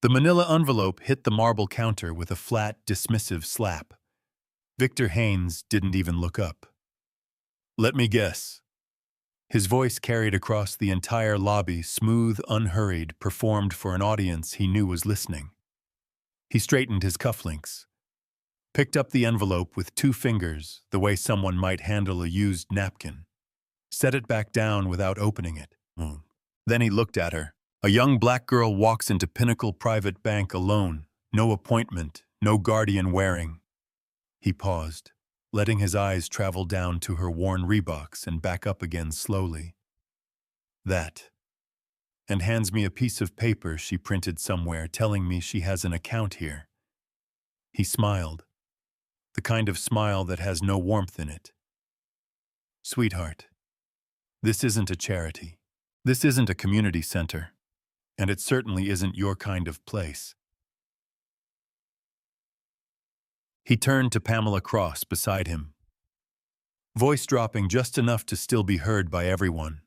The manila envelope hit the marble counter with a flat, dismissive slap. Victor Haines didn't even look up. "Let me guess." His voice carried across the entire lobby, smooth, unhurried, performed for an audience he knew was listening. He straightened his cufflinks, picked up the envelope with 2 fingers, the way someone might handle a used napkin, set it back down without opening it. Then he looked at her. A young black girl walks into Pinnacle Private Bank alone, no appointment, no guardian wearing. He paused, letting his eyes travel down to her worn Reeboks and back up again slowly. "That." And hands me a piece of paper she printed somewhere telling me she has an account here. He smiled, the kind of smile that has no warmth in it. "Sweetheart, this isn't a charity. This isn't a community center. And it certainly isn't your kind of place." He turned to Pamela Cross beside him, voice dropping just enough to still be heard by everyone.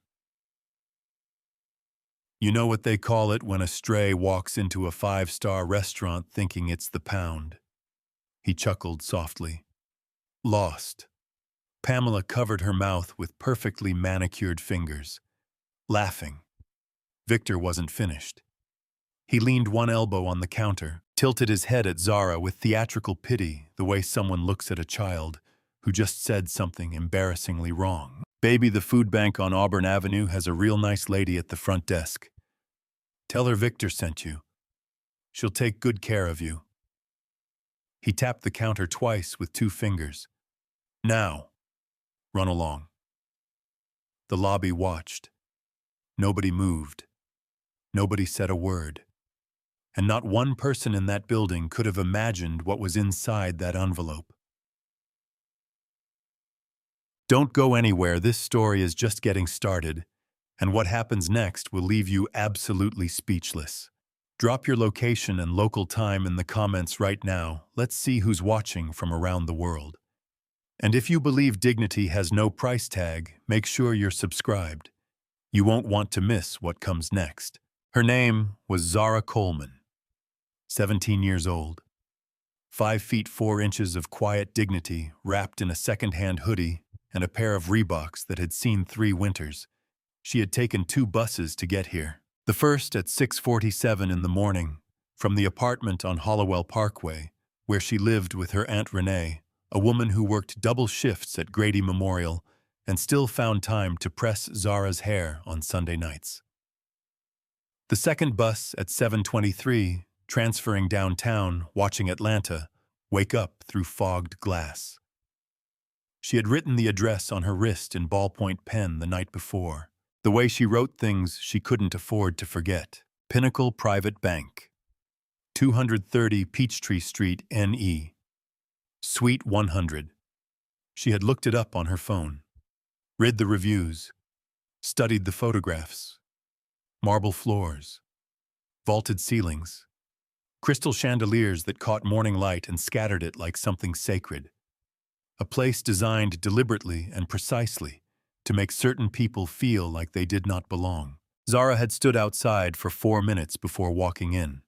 "You know what they call it when a stray walks into a 5-star restaurant thinking it's the pound." He chuckled softly. "Lost." Pamela covered her mouth with perfectly manicured fingers, laughing. Victor wasn't finished. He leaned one elbow on the counter, tilted his head at Zara with theatrical pity, the way someone looks at a child who just said something embarrassingly wrong. "Baby, the food bank on Auburn Avenue has a real nice lady at the front desk. Tell her Victor sent you. She'll take good care of you." He tapped the counter twice with 2 fingers. "Now, run along." The lobby watched. Nobody moved. Nobody said a word. And not one person in that building could have imagined what was inside that envelope. Don't go anywhere, this story is just getting started, and what happens next will leave you absolutely speechless. Drop your location and local time in the comments right now. Let's see who's watching from around the world. And if you believe dignity has no price tag, make sure you're subscribed. You won't want to miss what comes next. Her name was Zara Coleman, 17 years old. 5 feet 4 inches of quiet dignity wrapped in a second-hand hoodie and a pair of Reeboks that had seen 3 winters. She had taken 2 buses to get here. The first at 6:47 in the morning, from the apartment on Hollowell Parkway, where she lived with her Aunt Renee, a woman who worked double shifts at Grady Memorial and still found time to press Zara's hair on Sunday nights. The second bus at 7:23, transferring downtown, watching Atlanta wake up through fogged glass. She had written the address on her wrist in ballpoint pen the night before, the way she wrote things she couldn't afford to forget. Pinnacle Private Bank, 230 Peachtree Street, NE. Suite 100. She had looked it up on her phone, read the reviews, studied the photographs. Marble floors, vaulted ceilings, crystal chandeliers that caught morning light and scattered it like something sacred. A place designed deliberately and precisely to make certain people feel like they did not belong. Zara had stood outside for 4 minutes before walking in.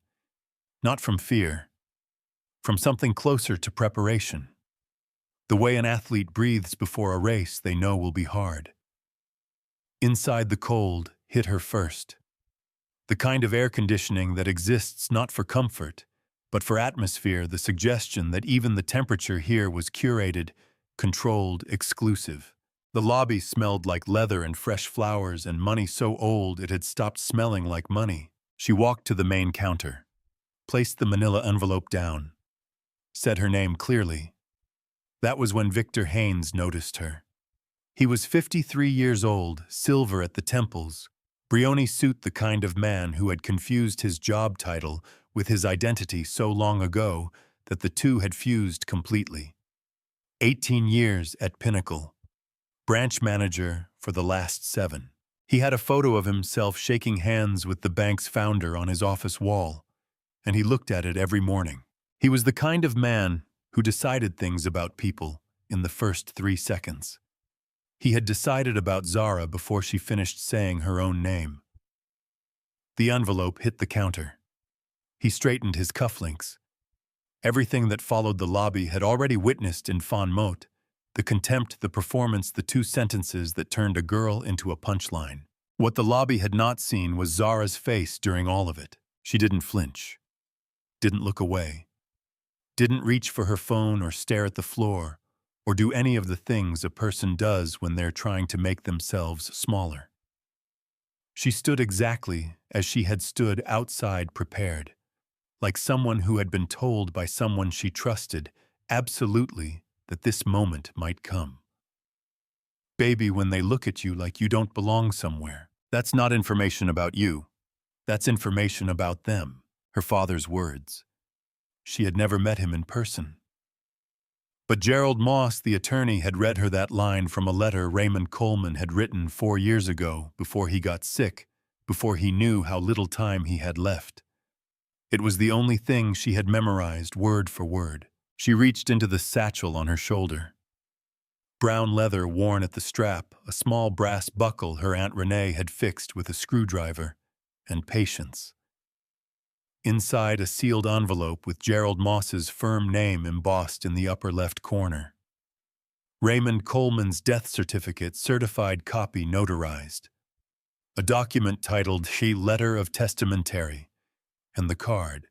Not from fear, from something closer to preparation. The way an athlete breathes before a race they know will be hard. Inside, the cold hit her first. The kind of air conditioning that exists not for comfort, but for atmosphere, the suggestion that even the temperature here was curated, controlled, exclusive. The lobby smelled like leather and fresh flowers and money so old it had stopped smelling like money. She walked to the main counter, placed the manila envelope down, said her name clearly. That was when Victor Haines noticed her. He was 53 years old, silver at the temples, Brioni suit, the kind of man who had confused his job title with his identity so long ago that the two had fused completely. 18 years at Pinnacle, branch manager for the last 7. He had a photo of himself shaking hands with the bank's founder on his office wall, and he looked at it every morning. He was the kind of man who decided things about people in the first 3 seconds. He had decided about Zara before she finished saying her own name. The envelope hit the counter. He straightened his cufflinks. Everything that followed the lobby had already witnessed in Fan Mot: the contempt, the performance, the two sentences that turned a girl into a punchline. What the lobby had not seen was Zara's face during all of it. She didn't flinch, didn't look away, didn't reach for her phone or stare at the floor, or do any of the things a person does when they're trying to make themselves smaller. She stood exactly as she had stood outside, prepared, like someone who had been told by someone she trusted absolutely that this moment might come. Baby, when they look at you like you don't belong somewhere, that's not information about you. That's information about them, her father's words. She had never met him in person. But Gerald Moss, the attorney, had read her that line from a letter Raymond Coleman had written 4 years ago, before he got sick, before he knew how little time he had left. It was the only thing she had memorized word for word. She reached into the satchel on her shoulder. Brown leather worn at the strap, a small brass buckle her Aunt Renee had fixed with a screwdriver, and patience. Inside, a sealed envelope with Gerald Moss's firm name embossed in the upper left corner. Raymond Coleman's death certificate, certified copy notarized. A document titled "She Letter of Testamentary," and the card.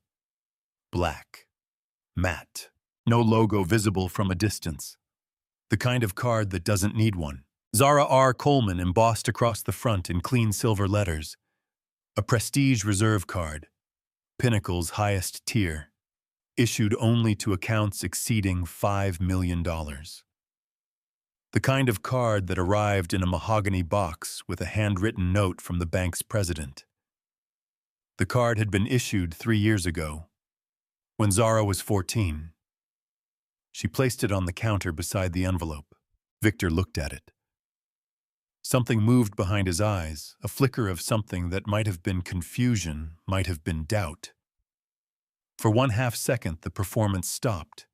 Black. Matte. No logo visible from a distance. The kind of card that doesn't need one. Zara R. Coleman embossed across the front in clean silver letters. A Prestige Reserve card. Pinnacle's highest tier. Issued only to accounts exceeding $5 million. The kind of card that arrived in a mahogany box with a handwritten note from the bank's president. The card had been issued 3 years ago, when Zara was 14. She placed it on the counter beside the envelope. Victor looked at it. Something moved behind his eyes, a flicker of something that might have been confusion, might have been doubt. For 1/2 second, the performance stopped.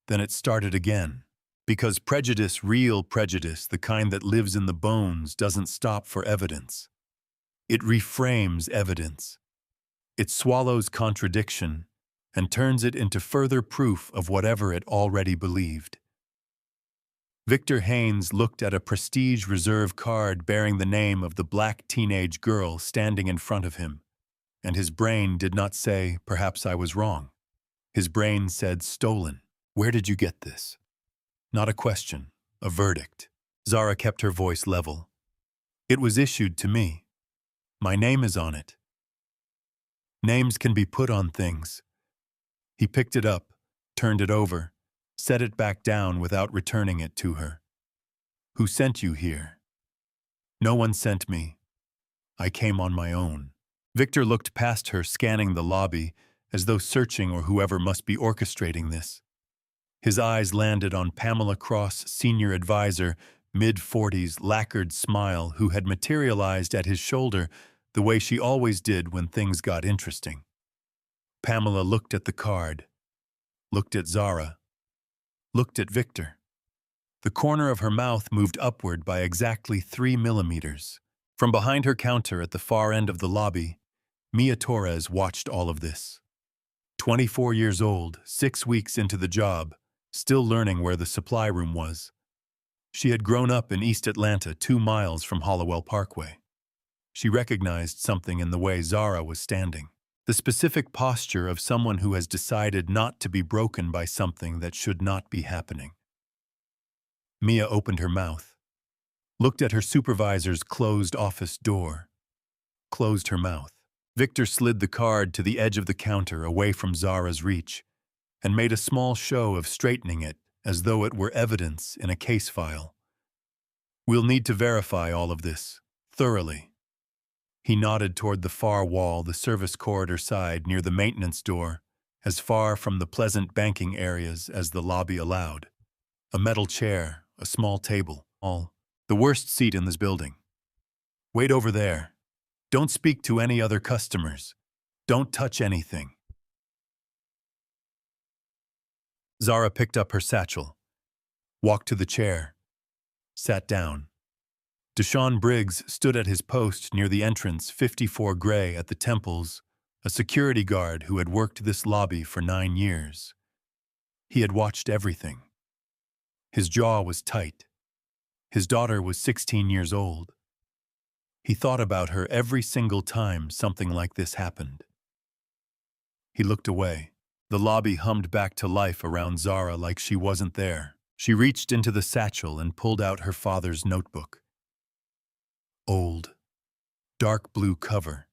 Then it started again. Because prejudice, real prejudice, the kind that lives in the bones, doesn't stop for evidence. It reframes evidence. It swallows contradiction and turns it into further proof of whatever it already believed. Victor Haines looked at a Prestige Reserve card bearing the name of the black teenage girl standing in front of him, and his brain did not say, "Perhaps I was wrong." His brain said, "Stolen. Where did you get this?" Not a question, a verdict. Zara kept her voice level. "It was issued to me. My name is on it. Names can be put on things." He picked it up, turned it over, set it back down without returning it to her. "Who sent you here?" "No one sent me. I came on my own." Victor looked past her, scanning the lobby, as though searching or whoever must be orchestrating this. His eyes landed on Pamela Cross, senior advisor, mid-40s, lacquered smile, who had materialized at his shoulder the way she always did when things got interesting. Pamela looked at the card, looked at Zara, looked at Victor. The corner of her mouth moved upward by exactly 3 millimeters. From behind her counter at the far end of the lobby, Mia Torres watched all of this. 24 years old, 6 weeks into the job, still learning where the supply room was. She had grown up in East Atlanta, 2 miles from Hollowell Parkway. She recognized something in the way Zara was standing. The specific posture of someone who has decided not to be broken by something that should not be happening. Mia opened her mouth, looked at her supervisor's closed office door, closed her mouth. Victor slid the card to the edge of the counter away from Zara's reach and made a small show of straightening it as though it were evidence in a case file. "We'll need to verify all of this, thoroughly." He nodded toward the far wall, the service corridor side near the maintenance door, as far from the pleasant banking areas as the lobby allowed. A metal chair, a small table, all the worst seat in this building. "Wait over there. Don't speak to any other customers. Don't touch anything." Zara picked up her satchel, walked to the chair, sat down. Deshaun Briggs stood at his post near the entrance, 54 gray at the temples, a security guard who had worked this lobby for 9 years. He had watched everything. His jaw was tight. His daughter was 16 years old. He thought about her every single time something like this happened. He looked away. The lobby hummed back to life around Zara like she wasn't there. She reached into the satchel and pulled out her father's notebook. Old, dark blue cover.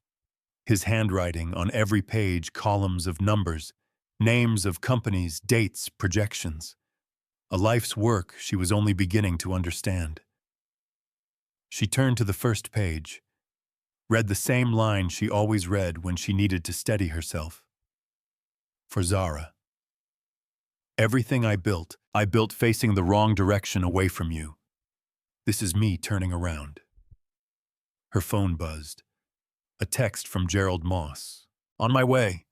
His handwriting on every page, columns of numbers, names of companies, dates, projections. A life's work she was only beginning to understand. She turned to the first page, read the same line she always read when she needed to steady herself. For Zara. Everything I built facing the wrong direction away from you. This is me turning around. Her phone buzzed. A text from Gerald Moss. On my way.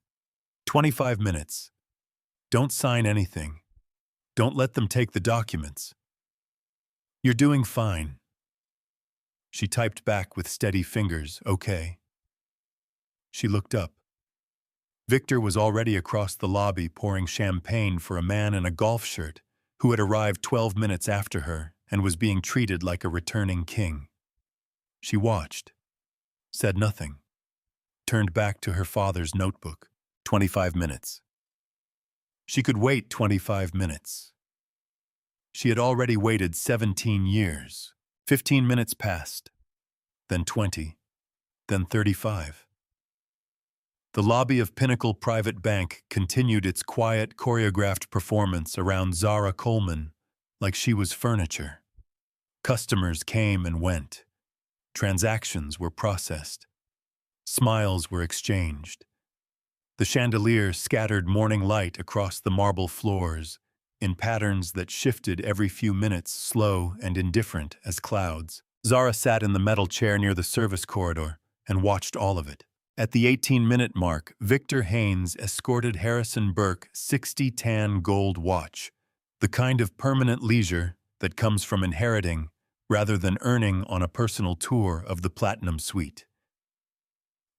25 minutes. Don't sign anything. Don't let them take the documents. You're doing fine. She typed back with steady fingers, okay. She looked up. Victor was already across the lobby pouring champagne for a man in a golf shirt who had arrived 12 minutes after her and was being treated like a returning king. She watched, said nothing, turned back to her father's notebook. 25 minutes. She could wait 25 minutes. She had already waited 17 years. 15 minutes passed, then 20, then 35. The lobby of Pinnacle Private Bank continued its quiet, choreographed performance around Zara Coleman like she was furniture. Customers came and went. Transactions were processed. Smiles were exchanged. The chandelier scattered morning light across the marble floors in patterns that shifted every few minutes, slow and indifferent as clouds. Zara sat in the metal chair near the service corridor and watched all of it. At the 18-minute mark, Victor Haines escorted Harrison Burke 60 tan gold watch, the kind of permanent leisure that comes from inheriting rather than earning on a personal tour of the Platinum Suite.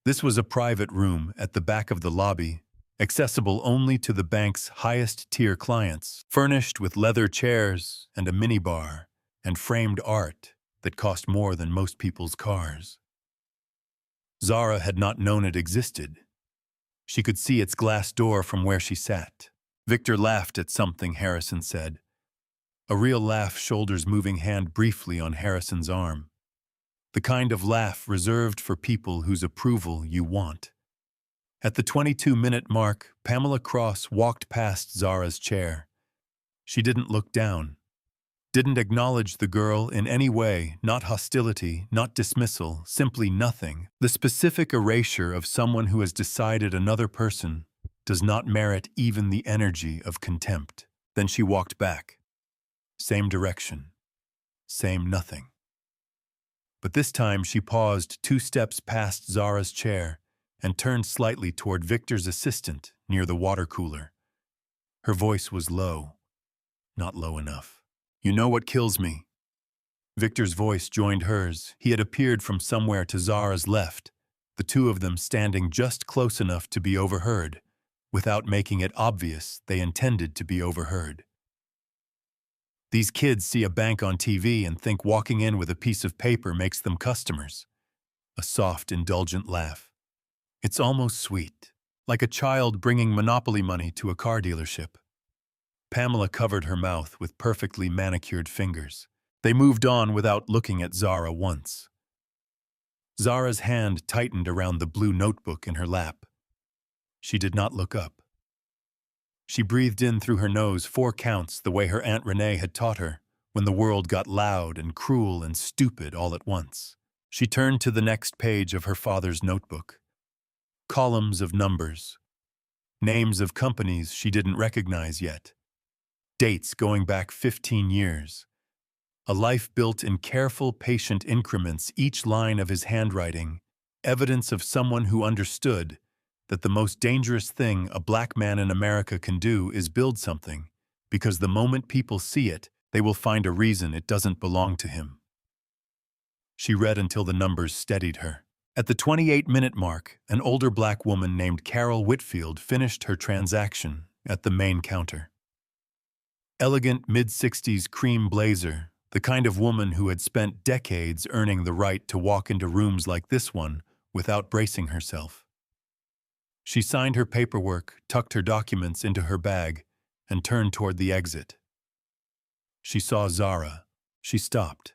This was a private room at the back of the lobby, accessible only to the bank's highest-tier clients, furnished with leather chairs and a minibar and framed art that cost more than most people's cars. Zara had not known it existed. She could see its glass door from where she sat. Victor laughed at something Harrison said. A real laugh, shoulders moving hand briefly on Harrison's arm. The kind of laugh reserved for people whose approval you want. At the 22-minute mark, Pamela Cross walked past Zara's chair. She didn't look down. Didn't acknowledge the girl in any way, not hostility, not dismissal, simply nothing. The specific erasure of someone who has decided another person does not merit even the energy of contempt. Then she walked back. Same direction. Same nothing. But this time she paused 2 steps past Zara's chair and turned slightly toward Victor's assistant near the water cooler. Her voice was low, not low enough. You know what kills me? Victor's voice joined hers. He had appeared from somewhere to Zara's left, the two of them standing just close enough to be overheard, without making it obvious they intended to be overheard. These kids see a bank on TV and think walking in with a piece of paper makes them customers. A soft, indulgent laugh. It's almost sweet, like a child bringing Monopoly money to a car dealership. Pamela covered her mouth with perfectly manicured fingers. They moved on without looking at Zara once. Zara's hand tightened around the blue notebook in her lap. She did not look up. She breathed in through her nose 4 counts the way her Aunt Renee had taught her when the world got loud and cruel and stupid all at once. She turned to the next page of her father's notebook. Columns of numbers. Names of companies she didn't recognize yet. Dates going back 15 years. A life built in careful, patient increments, each line of his handwriting, evidence of someone who understood that the most dangerous thing a black man in America can do is build something, because the moment people see it, they will find a reason it doesn't belong to him. She read until the numbers steadied her. At the 28-minute mark, an older black woman named Carol Whitfield finished her transaction at the main counter. Elegant mid-60s cream blazer, the kind of woman who had spent decades earning the right to walk into rooms like this one without bracing herself. She signed her paperwork, tucked her documents into her bag, and turned toward the exit. She saw Zara. She stopped.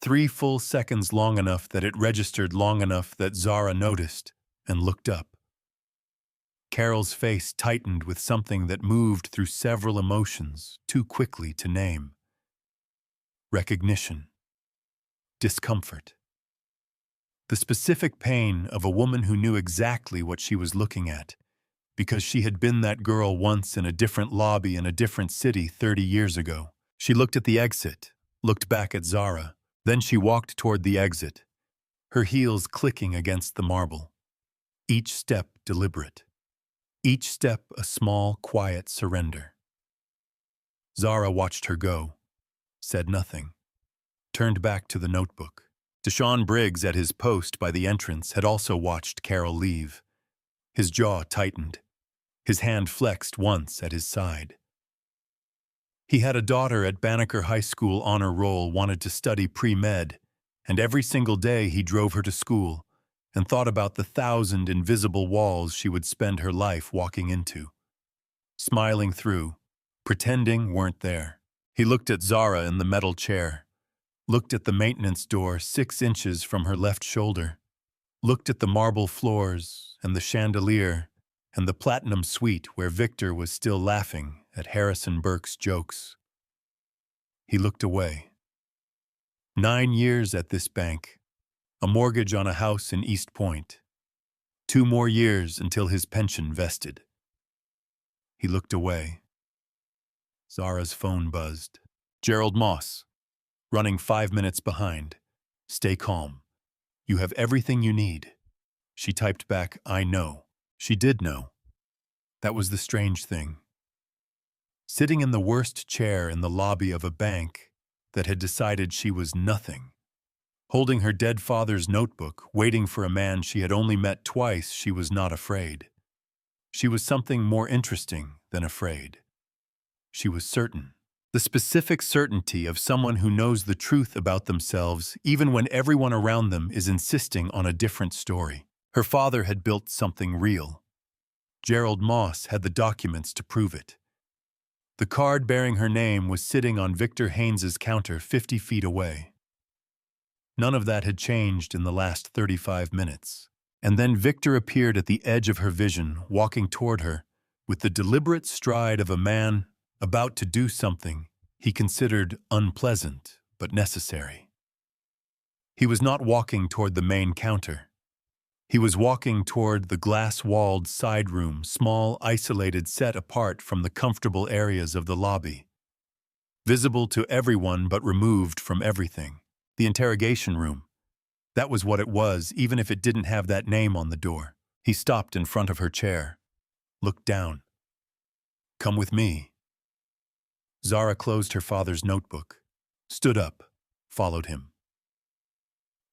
3 full seconds, long enough that it registered, long enough that Zara noticed and looked up. Carol's face tightened with something that moved through several emotions, too quickly to name. Recognition. Discomfort. The specific pain of a woman who knew exactly what she was looking at, because she had been that girl once in a different lobby in a different city 30 years ago. She looked at the exit, looked back at Zara, then she walked toward the exit, her heels clicking against the marble. Each step deliberate. Each step a small, quiet surrender. Zara watched her go, said nothing, turned back to the notebook. Deshaun Briggs at his post by the entrance had also watched Carol leave. His jaw tightened. His hand flexed once at his side. He had a daughter at Banneker High School honor roll, wanted to study pre-med, and every single day he drove her to school and thought about the 1,000 invisible walls she would spend her life walking into, smiling through, pretending weren't there. He looked at Zara in the metal chair, looked at the maintenance door 6 inches from her left shoulder, looked at the marble floors and the chandelier and the platinum suite where Victor was still laughing at Harrison Burke's jokes. He looked away. 9 years at this bank, a mortgage on a house in East Point. 2 more years until his pension vested. He looked away. Zara's phone buzzed. Gerald Moss, running 5 minutes behind. Stay calm. You have everything you need. She typed back, I know. She did know. That was the strange thing. Sitting in the worst chair in the lobby of a bank that had decided she was nothing, holding her dead father's notebook, waiting for a man she had only met twice, she was not afraid. She was something more interesting than afraid. She was certain. The specific certainty of someone who knows the truth about themselves even when everyone around them is insisting on a different story. Her father had built something real. Gerald Moss had the documents to prove it. The card bearing her name was sitting on Victor Haines' counter 50 feet away. None of that had changed in the last 35 minutes. And then Victor appeared at the edge of her vision, walking toward her, with the deliberate stride of a man about to do something he considered unpleasant but necessary. He was not walking toward the main counter. He was walking toward the glass-walled side room, small, isolated, set apart from the comfortable areas of the lobby. Visible to everyone but removed from everything. The interrogation room. That was what it was, even if it didn't have that name on the door. He stopped in front of her chair, looked down. Come with me. Zara closed her father's notebook, stood up, followed him.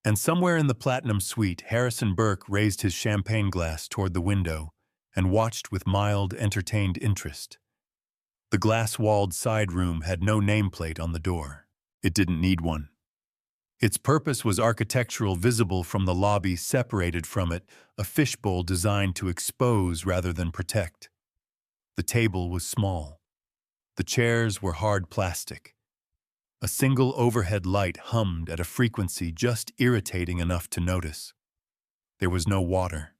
And somewhere in the platinum suite, Harrison Burke raised his champagne glass toward the window and watched with mild, entertained interest. The glass-walled side room had no nameplate on the door. It didn't need one. Its purpose was architectural, visible from the lobby, separated from it, a fishbowl designed to expose rather than protect. The table was small. The chairs were hard plastic. A single overhead light hummed at a frequency just irritating enough to notice. There was no water,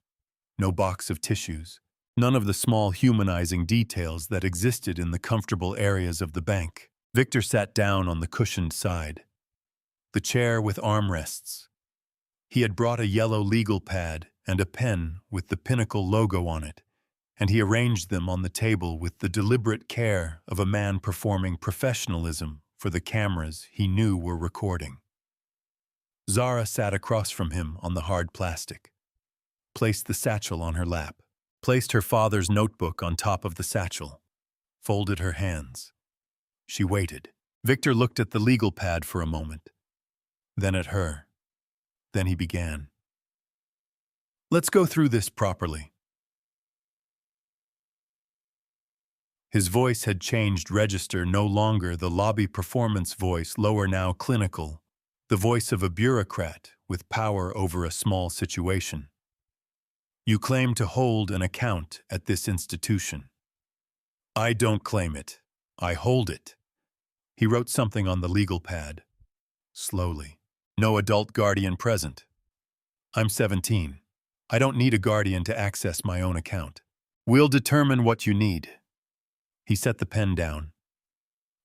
no box of tissues, none of the small humanizing details that existed in the comfortable areas of the bank. Victor sat down on the cushioned side, the chair with armrests. He had brought a yellow legal pad and a pen with the Pinnacle logo on it, and he arranged them on the table with the deliberate care of a man performing professionalism for the cameras he knew were recording. Zara sat across from him on the hard plastic, placed the satchel on her lap, placed her father's notebook on top of the satchel, folded her hands. She waited. Victor looked at the legal pad for a moment, then at her. Then he began. Let's go through this properly. His voice had changed register, no longer the lobby performance voice, lower now clinical, the voice of a bureaucrat with power over a small situation. You claim to hold an account at this institution. I don't claim it. I hold it. He wrote something on the legal pad. Slowly. No adult guardian present. I'm 17. I don't need a guardian to access my own account. We'll determine what you need. He set the pen down.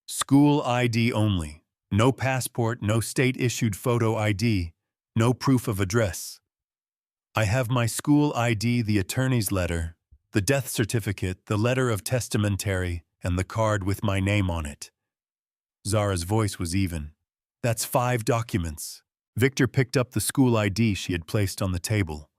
School ID only. No passport, no state-issued photo ID, no proof of address. I have my school ID, the attorney's letter, the death certificate, the letter of testamentary, and the card with my name on it. Zara's voice was even. That's 5 documents. Victor picked up the school ID she had placed on the table.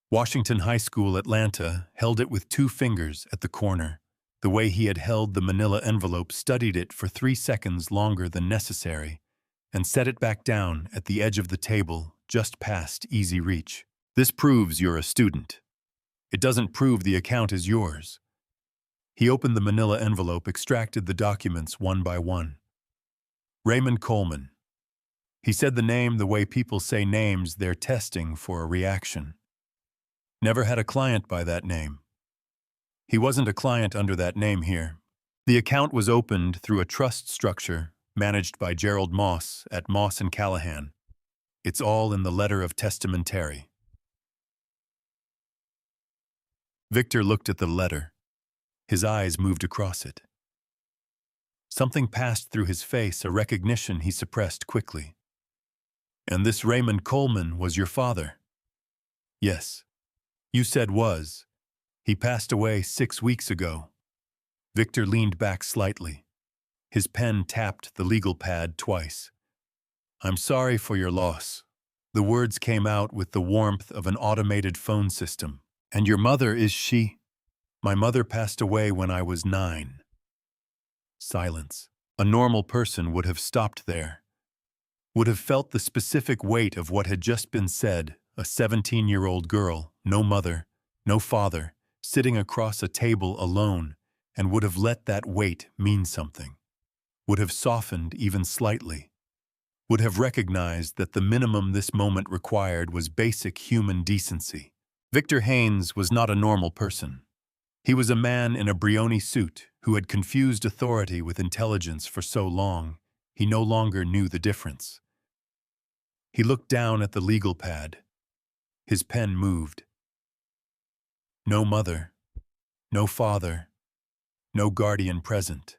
Washington High School, Atlanta, held it with 2 fingers at the corner. The way he had held the manila envelope, studied it for 3 seconds longer than necessary, and set it back down at the edge of the table, just past easy reach. This proves you're a student. It doesn't prove the account is yours. He opened the manila envelope, extracted the documents one by one. Raymond Coleman. He said the name the way people say names they're testing for a reaction. Never had a client by that name. He wasn't a client under that name here. The account was opened through a trust structure managed by Gerald Moss at Moss & Callahan. It's all in the letter of testamentary. Victor looked at the letter. His eyes moved across it. Something passed through his face, a recognition he suppressed quickly. And this Raymond Coleman was your father? Yes. You said was. He passed away 6 weeks ago. Victor leaned back slightly. His pen tapped the legal pad twice. I'm sorry for your loss. The words came out with the warmth of an automated phone system. And your mother, is she? My mother passed away when I was 9. Silence. A normal person would have stopped there. Would have felt the specific weight of what had just been said. A 17-year-old girl, no mother, no father, sitting across a table alone, and would have let that weight mean something. Would have softened even slightly. Would have recognized that the minimum this moment required was basic human decency. Victor Haines was not a normal person. He was a man in a Brioni suit who had confused authority with intelligence for so long, he no longer knew the difference. He looked down at the legal pad. His pen moved. No mother, no father, no guardian present.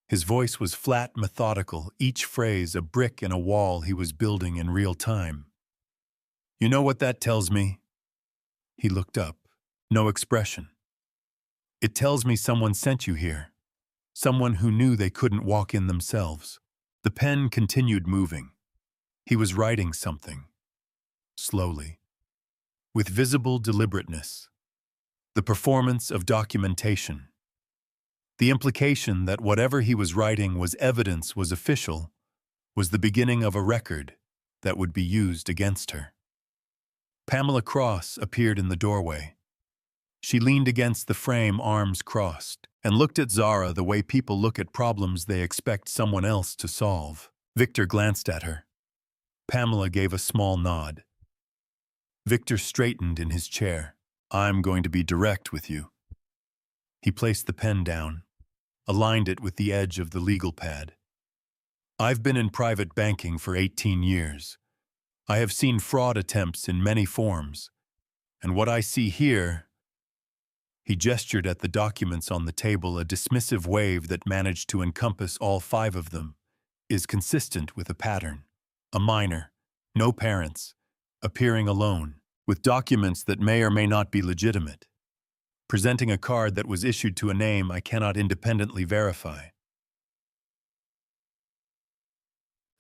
His voice was flat, methodical, each phrase a brick in a wall he was building in real time. You know what that tells me? He looked up. No expression. It tells me someone sent you here. Someone who knew they couldn't walk in themselves. The pen continued moving. He was writing something. Slowly. With visible deliberateness. The performance of documentation. The implication that whatever he was writing was evidence, was official, was the beginning of a record that would be used against her. Pamela Cross appeared in the doorway. She leaned against the frame, arms crossed, and looked at Zara the way people look at problems they expect someone else to solve. Victor glanced at her. Pamela gave a small nod. Victor straightened in his chair. I'm going to be direct with you. He placed the pen down, aligned it with the edge of the legal pad. I've been in private banking for 18 years. I have seen fraud attempts in many forms, and what I see here, he gestured at the documents on the table, a dismissive wave that managed to encompass all 5 of them, is consistent with a pattern. A minor, no parents, appearing alone, with documents that may or may not be legitimate, presenting a card that was issued to a name I cannot independently verify.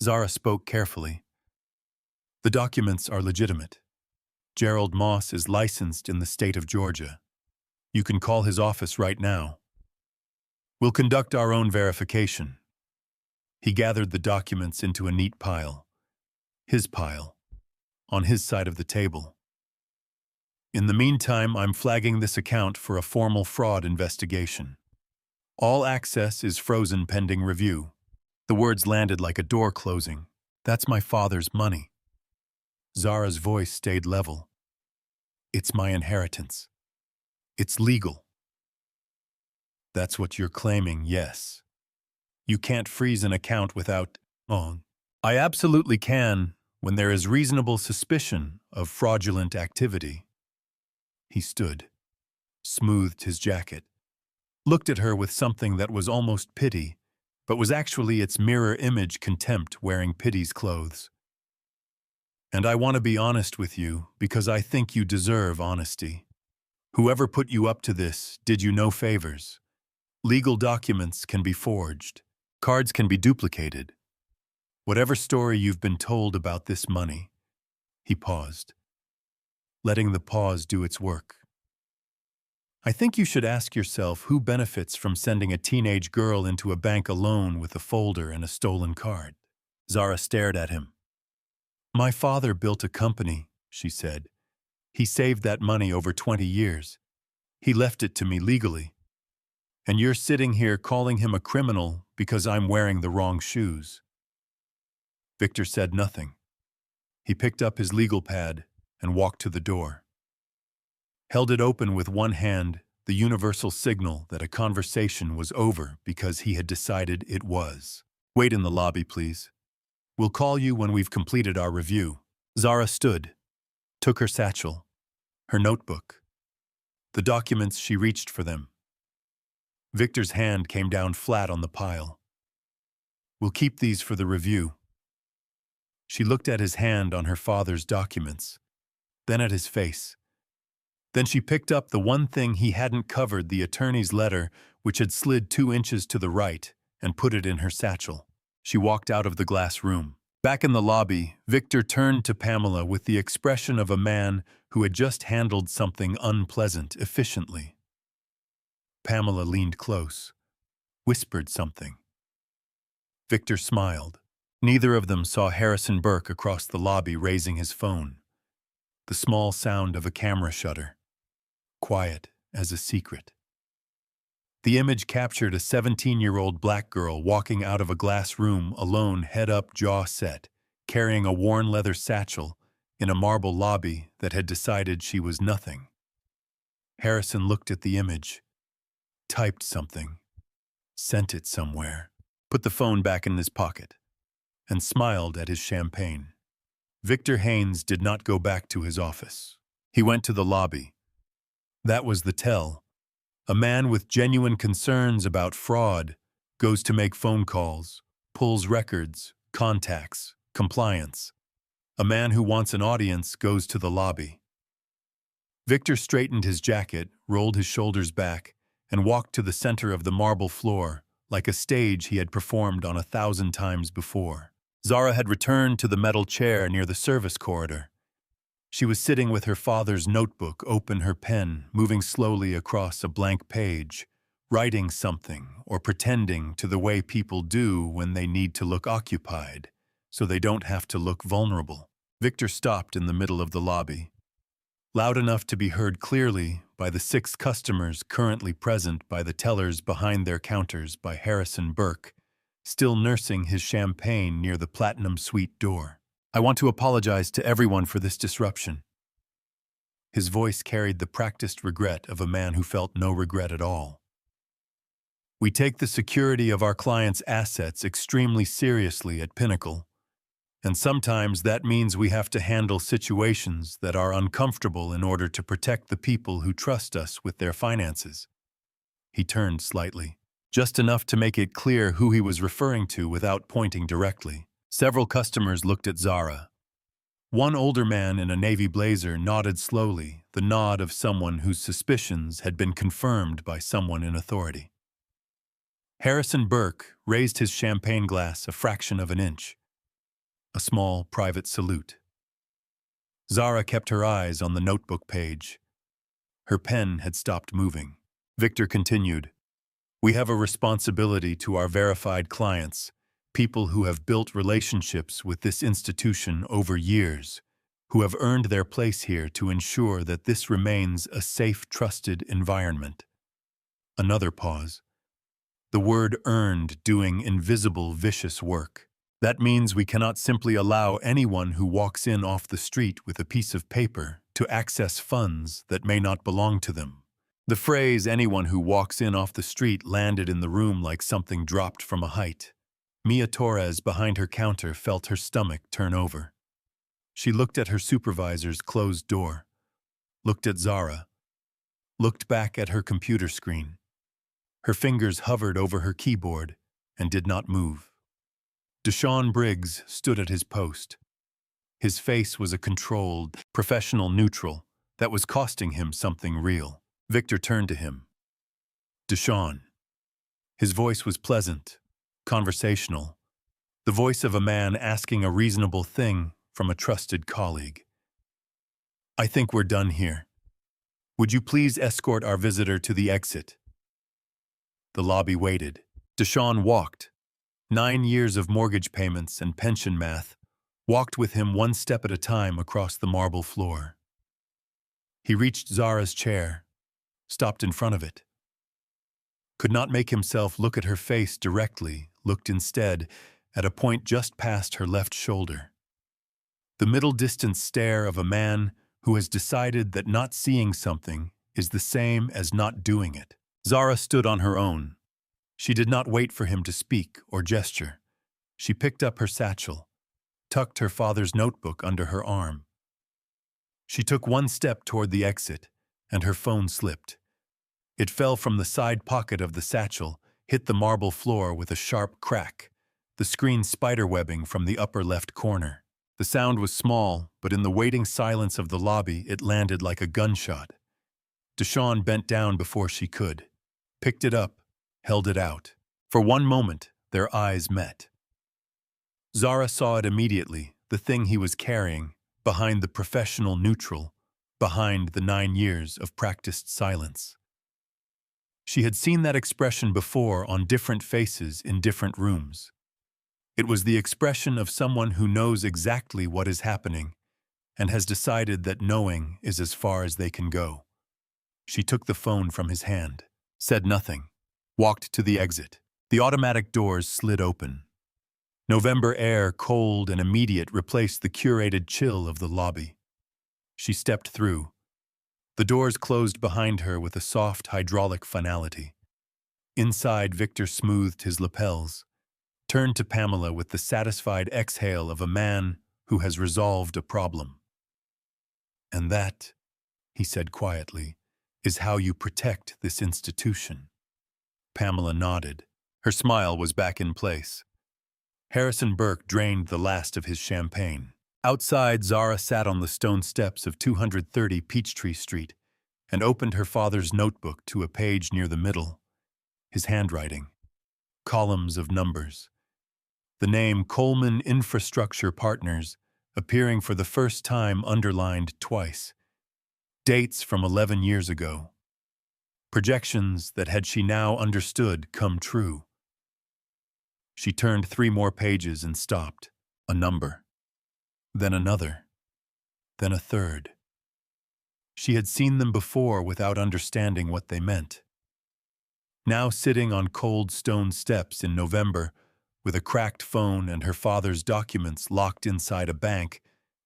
Zara spoke carefully. The documents are legitimate. Gerald Moss is licensed in the state of Georgia. You can call his office right now. We'll conduct our own verification. He gathered the documents into a neat pile. His pile. On his side of the table. In the meantime, I'm flagging this account for a formal fraud investigation. All access is frozen pending review. The words landed like a door closing. That's my father's money. Zara's voice stayed level. It's my inheritance. It's legal. That's what you're claiming, yes. You can't freeze an account without... I absolutely can, when there is reasonable suspicion of fraudulent activity. He stood, smoothed his jacket, looked at her with something that was almost pity, but was actually its mirror image contempt wearing pity's clothes. And I want to be honest with you because I think you deserve honesty. Whoever put you up to this did you no favors. Legal documents can be forged. Cards can be duplicated. Whatever story you've been told about this money, he paused, letting the pause do its work. I think you should ask yourself who benefits from sending a teenage girl into a bank alone with a folder and a stolen card. Zara stared at him. My father built a company, she said. He saved that money over 20 years. He left it to me legally. And you're sitting here calling him a criminal because I'm wearing the wrong shoes. Victor said nothing. He picked up his legal pad and walked to the door. Held it open with one hand, the universal signal that a conversation was over because he had decided it was. Wait in the lobby, please. We'll call you when we've completed our review. Zara stood, took her satchel, her notebook, the documents. She reached for them. Victor's hand came down flat on the pile. We'll keep these for the review. She looked at his hand on her father's documents, then at his face. Then she picked up the one thing he hadn't covered, the attorney's letter, which had slid 2 inches to the right, and put it in her satchel. She walked out of the glass room. Back in the lobby, Victor turned to Pamela with the expression of a man who had just handled something unpleasant efficiently. Pamela leaned close, whispered something. Victor smiled. Neither of them saw Harrison Burke across the lobby raising his phone. The small sound of a camera shutter. Quiet as a secret. The image captured a 17-year-old black girl walking out of a glass room alone, head up, jaw set, carrying a worn leather satchel in a marble lobby that had decided she was nothing. Harrison looked at the image, typed something, sent it somewhere, put the phone back in his pocket, and smiled at his champagne. Victor Haines did not go back to his office. He went to the lobby. That was the tell. A man with genuine concerns about fraud goes to make phone calls, pulls records, contacts, compliance. A man who wants an audience goes to the lobby. Victor straightened his jacket, rolled his shoulders back, and walked to the center of the marble floor, like a stage he had performed on 1,000 times before. Zara had returned to the metal chair near the service corridor. She was sitting with her father's notebook open, her pen moving slowly across a blank page, writing something or pretending to the way people do when they need to look occupied, so they don't have to look vulnerable. Victor stopped in the middle of the lobby, loud enough to be heard clearly by the 6 customers currently present by the tellers behind their counters by Harrison Burke, still nursing his champagne near the Platinum Suite door. I want to apologize to everyone for this disruption. His voice carried the practiced regret of a man who felt no regret at all. We take the security of our clients' assets extremely seriously at Pinnacle, and sometimes that means we have to handle situations that are uncomfortable in order to protect the people who trust us with their finances. He turned slightly, just enough to make it clear who he was referring to without pointing directly. Several customers looked at Zara. One older man in a navy blazer nodded slowly, the nod of someone whose suspicions had been confirmed by someone in authority. Harrison Burke raised his champagne glass a fraction of an inch. A small private salute. Zara kept her eyes on the notebook page. Her pen had stopped moving. Victor continued, "We have a responsibility to our verified clients, people who have built relationships with this institution over years, who have earned their place here to ensure that this remains a safe, trusted environment. Another pause. The word earned doing invisible, vicious work. That means we cannot simply allow anyone who walks in off the street with a piece of paper to access funds that may not belong to them. The phrase anyone who walks in off the street landed in the room like something dropped from a height. Mia Torres behind her counter felt her stomach turn over. She looked at her supervisor's closed door, looked at Zara, looked back at her computer screen. Her fingers hovered over her keyboard and did not move. Deshaun Briggs stood at his post. His face was a controlled, professional neutral that was costing him something real. Victor turned to him. Deshaun. His voice was pleasant, conversational, the voice of a man asking a reasonable thing from a trusted colleague. I think we're done here. Would you please escort our visitor to the exit? The lobby waited. Deshaun walked. 9 years of mortgage payments and pension math walked with him one step at a time across the marble floor. He reached Zara's chair, stopped in front of it. Could not make himself look at her face directly, looked instead at a point just past her left shoulder. The middle-distance stare of a man who has decided that not seeing something is the same as not doing it. Zara stood on her own. She did not wait for him to speak or gesture. She picked up her satchel, tucked her father's notebook under her arm. She took one step toward the exit, and her phone slipped. It fell from the side pocket of the satchel, hit the marble floor with a sharp crack, the screen spiderwebbing from the upper left corner. The sound was small, but in the waiting silence of the lobby, it landed like a gunshot. Deshaun bent down before she could, picked it up, held it out. For one moment, their eyes met. Zara saw it immediately, the thing he was carrying, behind the professional neutral, behind the 9 years of practiced silence. She had seen that expression before on different faces in different rooms. It was the expression of someone who knows exactly what is happening and has decided that knowing is as far as they can go. She took the phone from his hand, said nothing, walked to the exit. The automatic doors slid open. November air, cold and immediate, replaced the curated chill of the lobby. She stepped through. The doors closed behind her with a soft hydraulic finality. Inside, Victor smoothed his lapels, turned to Pamela with the satisfied exhale of a man who has resolved a problem. And that, he said quietly, is how you protect this institution. Pamela nodded. Her smile was back in place. Harrison Burke drained the last of his champagne. Outside, Zara sat on the stone steps of 230 Peachtree Street and opened her father's notebook to a page near the middle. His handwriting. Columns of numbers. The name Coleman Infrastructure Partners appearing for the first time underlined twice. Dates from 11 years ago. Projections that, had she now understood, come true. She turned 3 more pages and stopped. A number. Then another. Then a third. She had seen them before without understanding what they meant. Now sitting on cold stone steps in November, with a cracked phone and her father's documents locked inside a bank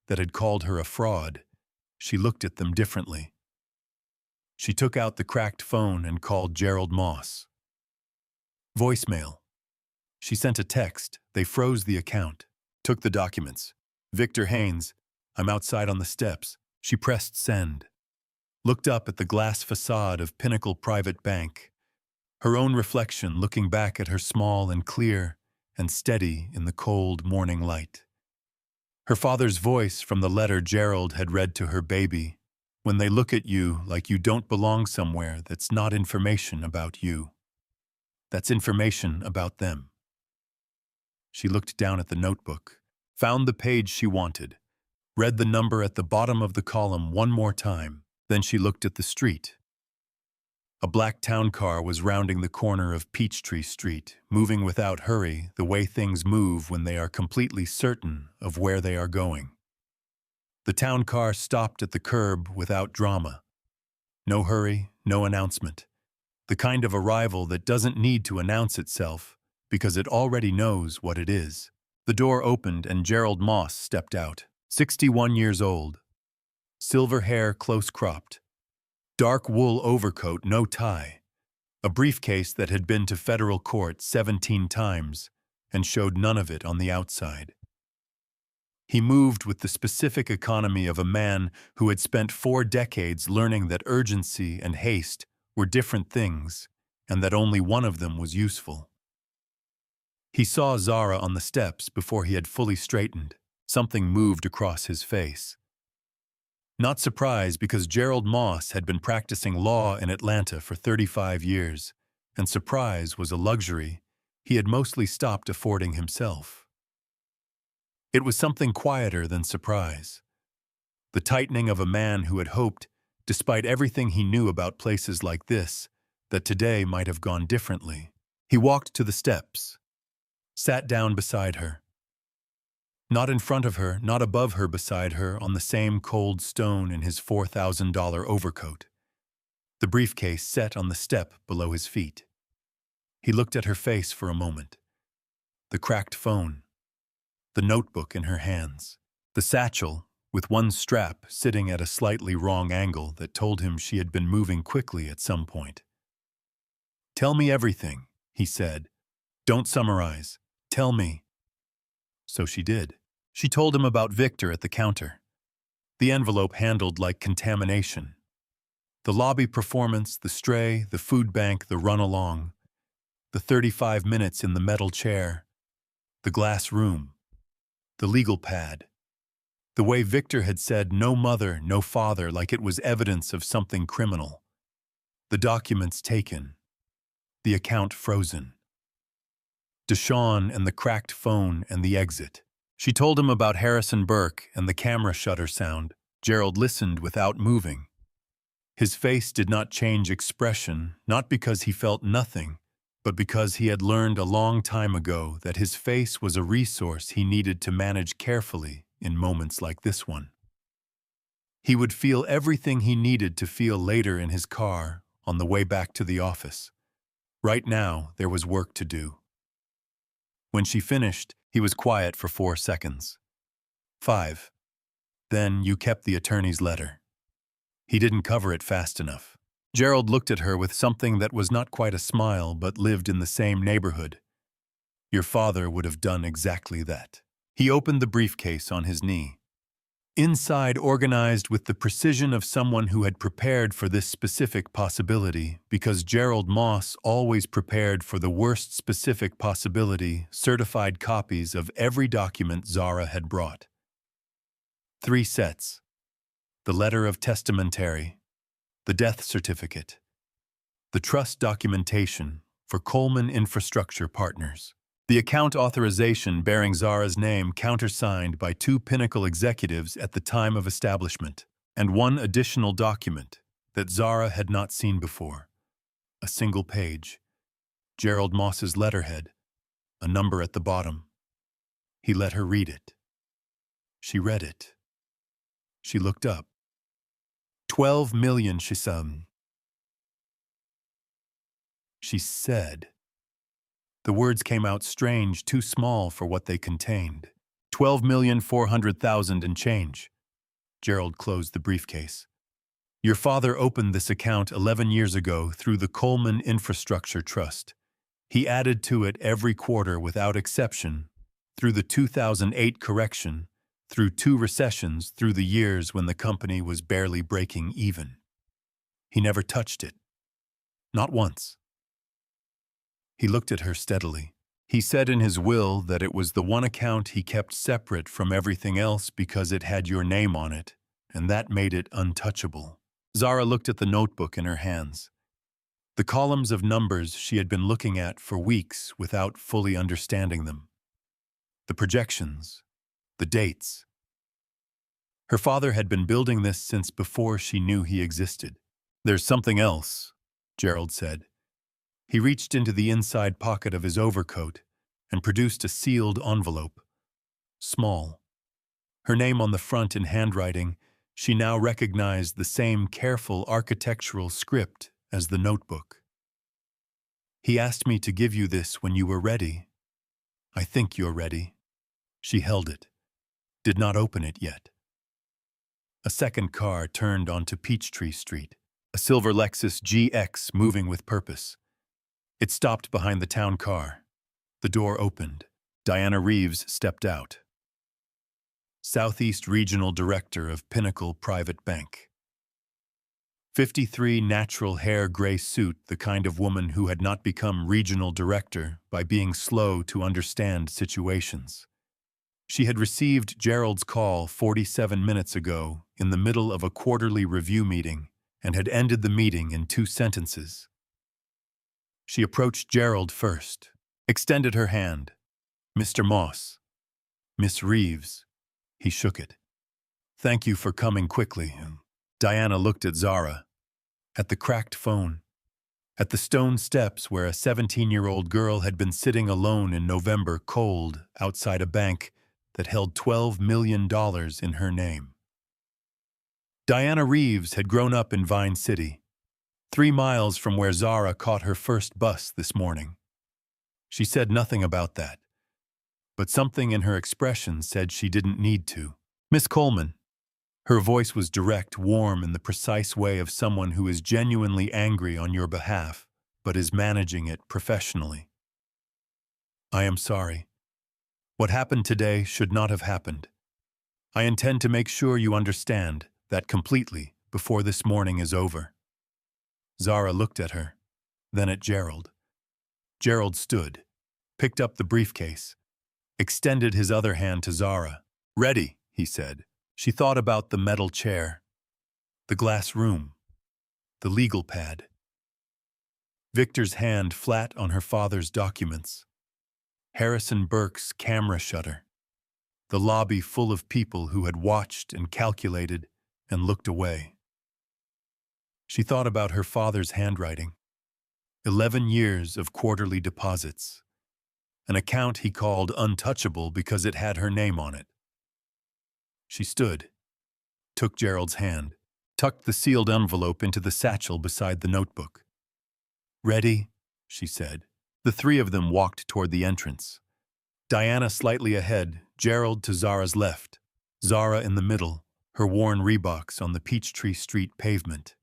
that had called her a fraud, she looked at them differently. She took out the cracked phone and called Gerald Moss. Voicemail. She sent a text. They froze the account. Took the documents. Victor Haines, I'm outside on the steps. She pressed send. Looked up at the glass facade of Pinnacle Private Bank. Her own reflection looking back at her small and clear and steady in the cold morning light. Her father's voice from the letter Gerald had read to her baby. When they look at you like you don't belong somewhere, that's not information about you. That's information about them. She looked down at the notebook, found the page she wanted, read the number at the bottom of the column one more time. Then she looked at the street. A black town car was rounding the corner of Peachtree Street, moving without hurry, the way things move when they are completely certain of where they are going. The town car stopped at the curb without drama. No hurry, no announcement. The kind of arrival that doesn't need to announce itself because it already knows what it is. The door opened and Gerald Moss stepped out. 61 years old. Silver hair close cropped. Dark wool overcoat, no tie. A briefcase that had been to federal court 17 times and showed none of it on the outside. He moved with the specific economy of a man who had spent 4 decades learning that urgency and haste were different things and that only one of them was useful. He saw Zara on the steps before he had fully straightened. Something moved across his face. Not surprised, because Gerald Moss had been practicing law in Atlanta for 35 years, and surprise was a luxury he had mostly stopped affording himself. It was something quieter than surprise. The tightening of a man who had hoped, despite everything he knew about places like this, that today might have gone differently. He walked to the steps, sat down beside her. Not in front of her, not above her, beside her, on the same cold stone in his $4,000 overcoat. The briefcase set on the step below his feet. He looked at her face for a moment. The cracked phone. The notebook in her hands. The satchel, with one strap sitting at a slightly wrong angle that told him she had been moving quickly at some point. "Tell me everything," he said. "Don't summarize. Tell me." So she did. She told him about Victor at the counter. The envelope handled like contamination. The lobby performance, the stray, the food bank, the run-along. The 35 minutes in the metal chair. The glass room. The legal pad. The way Victor had said no mother, no father, like it was evidence of something criminal. The documents taken. The account frozen. Deshawn and the cracked phone and the exit. She told him about Harrison Burke and the camera shutter sound. Gerald listened without moving. His face did not change expression, not because he felt nothing, but because he had learned a long time ago that his face was a resource he needed to manage carefully in moments like this one. He would feel everything he needed to feel later in his car on the way back to the office. Right now, there was work to do. When she finished, he was quiet for 4 seconds. 5. "Then you kept the attorney's letter." He didn't cover it fast enough. Gerald looked at her with something that was not quite a smile but lived in the same neighborhood. "Your father would have done exactly that." He opened the briefcase on his knee. Inside, organized with the precision of someone who had prepared for this specific possibility, because Gerald Moss always prepared for the worst specific possibility, certified copies of every document Zara had brought. 3 sets. The letter of testamentary, the death certificate, the trust documentation for Coleman Infrastructure Partners. The account authorization bearing Zara's name countersigned by 2 Pinnacle executives at the time of establishment, and 1 additional document that Zara had not seen before. A single page. Gerald Moss's letterhead, a number at the bottom. He let her read it. She read it. She looked up. 12 million, she said. The words came out strange, too small for what they contained. 12,400,000 and change. Gerald closed the briefcase. "Your father opened this account 11 years ago through the Coleman Infrastructure Trust. He added to it every quarter without exception, through the 2008 correction, through 2 recessions, through the years when the company was barely breaking even. He never touched it. Not once." He looked at her steadily. He said in his will that it was the one account he kept separate from everything else because it had your name on it, and that made it untouchable. Zara looked at the notebook in her hands. The columns of numbers she had been looking at for weeks without fully understanding them. The projections. The dates. Her father had been building this since before she knew he existed. "There's something else," Gerald said. He reached into the inside pocket of his overcoat and produced a sealed envelope. Small. Her name on the front in handwriting, she now recognized the same careful architectural script as the notebook. "He asked me to give you this when you were ready. I think you're ready." She held it, did not open it yet. A second car turned onto Peachtree Street, a silver Lexus GX moving with purpose. It stopped behind the town car. The door opened. Diana Reeves stepped out. Southeast Regional Director of Pinnacle Private Bank. 53, natural hair, gray suit, the kind of woman who had not become regional director by being slow to understand situations. She had received Gerald's call 47 minutes ago in the middle of a quarterly review meeting and had ended the meeting in 2 sentences. She approached Gerald first, extended her hand. "Mr. Moss." "Miss Reeves." He shook it. "Thank you for coming quickly." Diana looked at Zara, at the cracked phone, at the stone steps where a 17-year-old girl had been sitting alone in November cold outside a bank that held $12 million in her name. Diana Reeves had grown up in Vine City, 3 miles from where Zara caught her first bus this morning. She said nothing about that, but something in her expression said she didn't need to. "Miss Coleman." Her voice was direct, warm, in the precise way of someone who is genuinely angry on your behalf, but is managing it professionally. "I am sorry. What happened today should not have happened. I intend to make sure you understand that completely before this morning is over." Zara looked at her, then at Gerald. Gerald stood, picked up the briefcase, extended his other hand to Zara. "Ready," he said. She thought about the metal chair, the glass room, the legal pad. Victor's hand flat on her father's documents. Harrison Burke's camera shutter. The lobby full of people who had watched and calculated and looked away. She thought about her father's handwriting. 11 years of quarterly deposits. An account he called untouchable because it had her name on it. She stood, took Gerald's hand, tucked the sealed envelope into the satchel beside the notebook. "Ready?" she said. The 3 of them walked toward the entrance. Diana slightly ahead, Gerald to Zara's left, Zara in the middle, her worn Reeboks on the Peachtree Street pavement.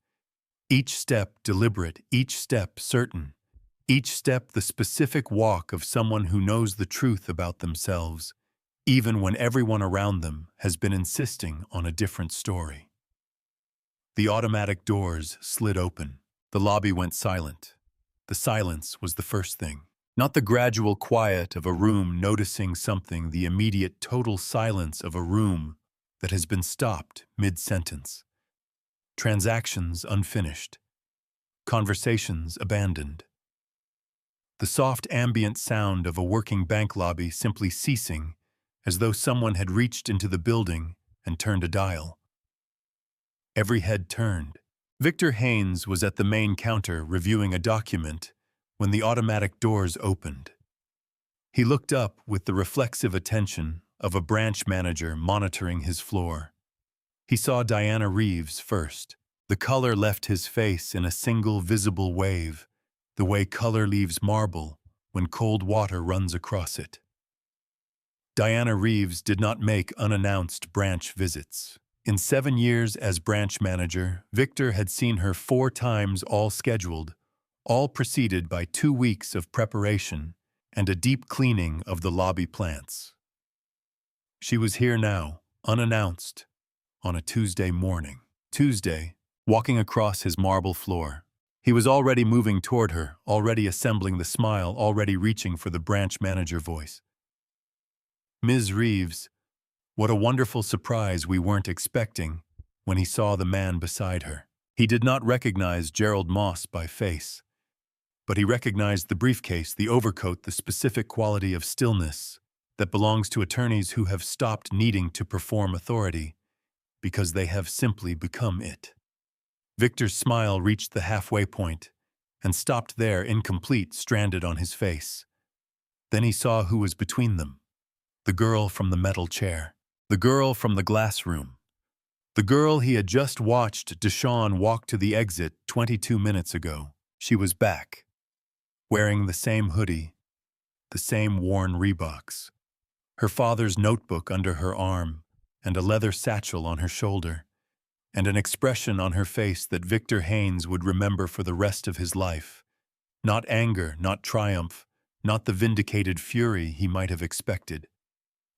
Each step deliberate, each step certain, each step the specific walk of someone who knows the truth about themselves, even when everyone around them has been insisting on a different story. The automatic doors slid open. The lobby went silent. The silence was the first thing. Not the gradual quiet of a room noticing something, the immediate total silence of a room that has been stopped mid-sentence. Transactions unfinished. Conversations abandoned. The soft ambient sound of a working bank lobby simply ceasing, as though someone had reached into the building and turned a dial. Every head turned. Victor Haines was at the main counter reviewing a document when the automatic doors opened. He looked up with the reflexive attention of a branch manager monitoring his floor. He saw Diana Reeves first. The color left his face in a single visible wave, the way color leaves marble when cold water runs across it. Diana Reeves did not make unannounced branch visits. In 7 years as branch manager, Victor had seen her 4 times, all scheduled, all preceded by 2 weeks of preparation and a deep cleaning of the lobby plants. She was here now, unannounced, on a Tuesday morning. Tuesday, walking across his marble floor. He was already moving toward her, already assembling the smile, already reaching for the branch manager voice. "Ms. Reeves, what a wonderful surprise we weren't expecting," when he saw the man beside her. He did not recognize Gerald Moss by face, but he recognized the briefcase, the overcoat, the specific quality of stillness that belongs to attorneys who have stopped needing to perform authority because they have simply become it. Victor's smile reached the halfway point and stopped there, incomplete, stranded on his face. Then he saw who was between them. The girl from the metal chair. The girl from the glass room. The girl he had just watched Deshawn walk to the exit 22 minutes ago. She was back, wearing the same hoodie, the same worn Reeboks, her father's notebook under her arm, and a leather satchel on her shoulder, and an expression on her face that Victor Haines would remember for the rest of his life. Not anger, not triumph, not the vindicated fury he might have expected.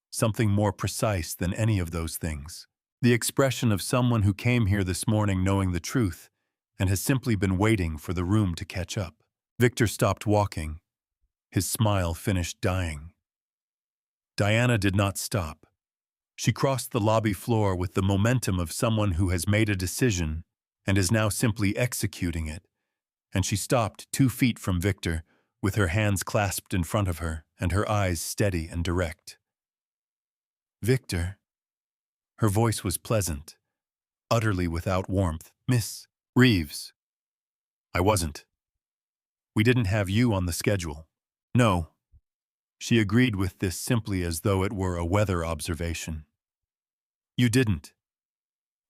Something more precise than any of those things. The expression of someone who came here this morning knowing the truth and has simply been waiting for the room to catch up. Victor stopped walking. His smile finished dying. Diana did not stop. She crossed the lobby floor with the momentum of someone who has made a decision and is now simply executing it, and she stopped 2 feet from Victor, with her hands clasped in front of her and her eyes steady and direct. "Victor." Her voice was pleasant, utterly without warmth. "Miss Reeves." "I wasn't. We didn't have you on the schedule." "No." She agreed with this simply as though it were a weather observation. "You didn't."